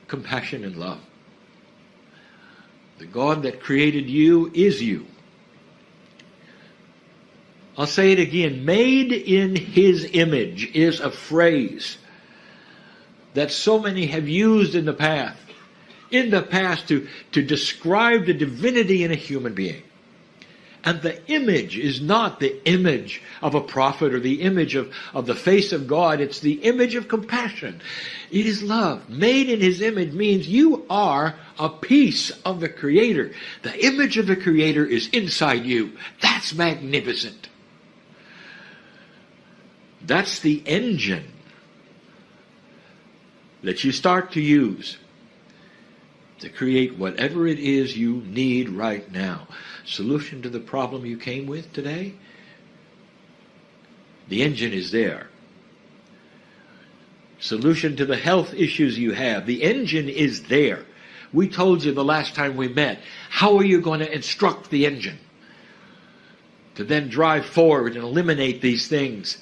compassion and love. The God that created you is you. I'll say it again. Made in His image is a phrase that so many have used in the past to describe the divinity in a human being. And the image is not the image of a prophet or the image of the face of God. It's the image of compassion. It is love. Made in His image means you are a piece of the Creator. The image of the Creator is inside you. That's magnificent. That's the engine that you start to use to create whatever it is you need right now. Solution to the problem you came with today? The engine is there. Solution to the health issues you have? The engine is there. We told you the last time we met. How are you going to instruct the engine to then drive forward and eliminate these things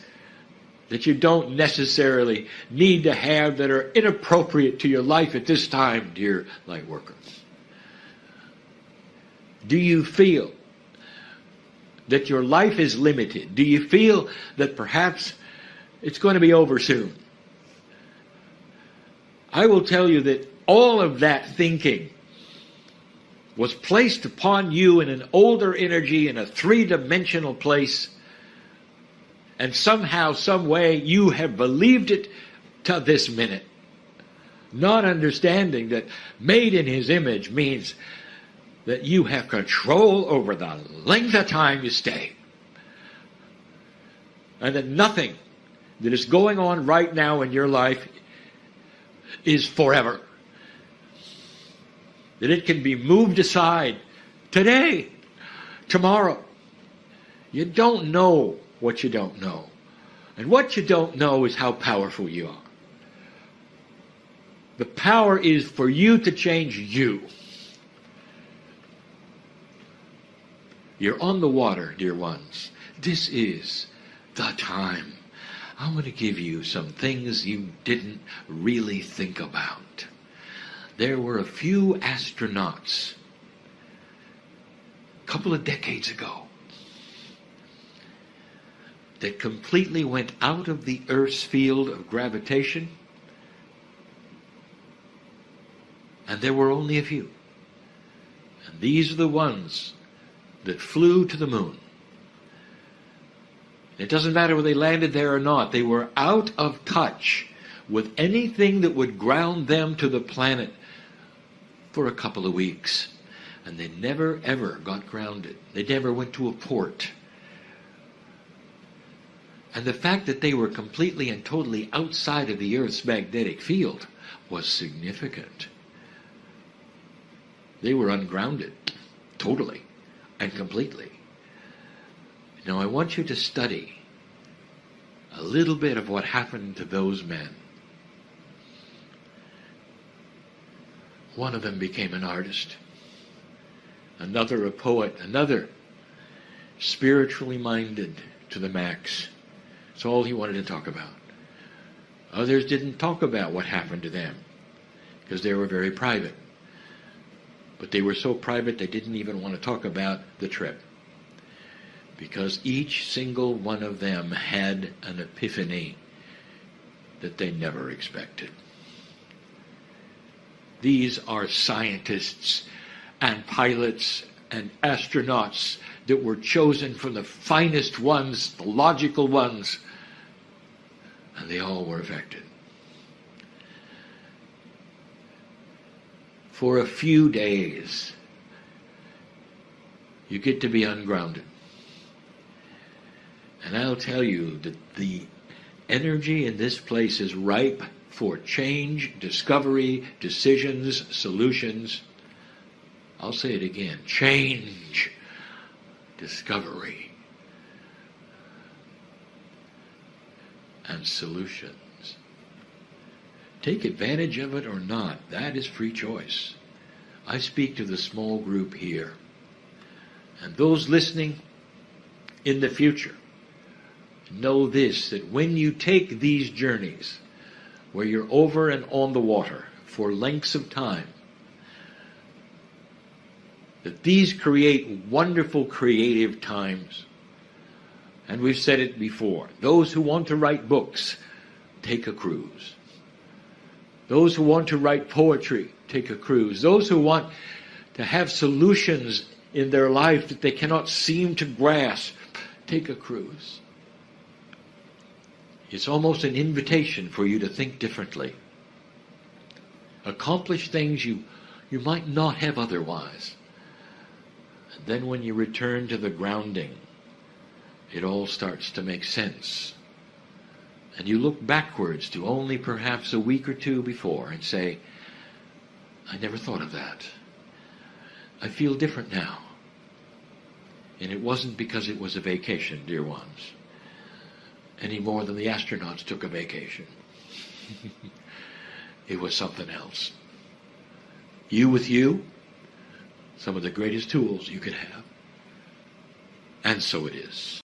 that you don't necessarily need to have, that are inappropriate to your life at this time, dear light worker? Do you feel that your life is limited? Do you feel that perhaps it's going to be over soon? I will tell you that all of that thinking was placed upon you in an older energy, in a three-dimensional place, and somehow, some way, you have believed it to this minute, not understanding that made in His image means that you have control over the length of time you stay. And that nothing that is going on right now in your life is forever. That it can be moved aside today, tomorrow. You don't know what you don't know. And what you don't know is how powerful you are. The power is for you to change you. You're on the water, dear ones. This is the time. I'm going to give you some things you didn't really think about. There were a few astronauts a couple of decades ago that completely went out of the Earth's field of gravitation, and there were only a few. And these are the ones that flew to the moon. It doesn't matter whether they landed there or not. They were out of touch with anything that would ground them to the planet for a couple of weeks. And they never, ever got grounded. They never went to a port. And the fact that they were completely and totally outside of the Earth's magnetic field was significant. They were ungrounded, totally and completely. Now I want you to study a little bit of what happened to those men. One of them became an artist, another a poet, another spiritually minded to the max. That's all he wanted to talk about. Others didn't talk about what happened to them because they were very private. But they were so private they didn't even want to talk about the trip, because each single one of them had an epiphany that they never expected. These are scientists and pilots and astronauts that were chosen from the finest ones, the logical ones, and they all were affected. For a few days, you get to be ungrounded. And I'll tell you that the energy in this place is ripe for change, discovery, decisions, solutions. I'll say it again. Change, discovery, and solutions. Take advantage of it or not. That is free choice. I speak to the small group here. And those listening in the future, know this, that when you take these journeys, where you're over and on the water for lengths of time, that these create wonderful creative times. And we've said it before. Those who want to write books, take a cruise. Those who want to write poetry, take a cruise. Those who want to have solutions in their life that they cannot seem to grasp, take a cruise. It's almost an invitation for you to think differently. Accomplish things you might not have otherwise. And then when you return to the grounding, it all starts to make sense. And you look backwards to only perhaps a week or two before and say, I never thought of that. I feel different now. And it wasn't because it was a vacation, dear ones, any more than the astronauts took a vacation. It was something else. You with you, some of the greatest tools you could have. And so it is.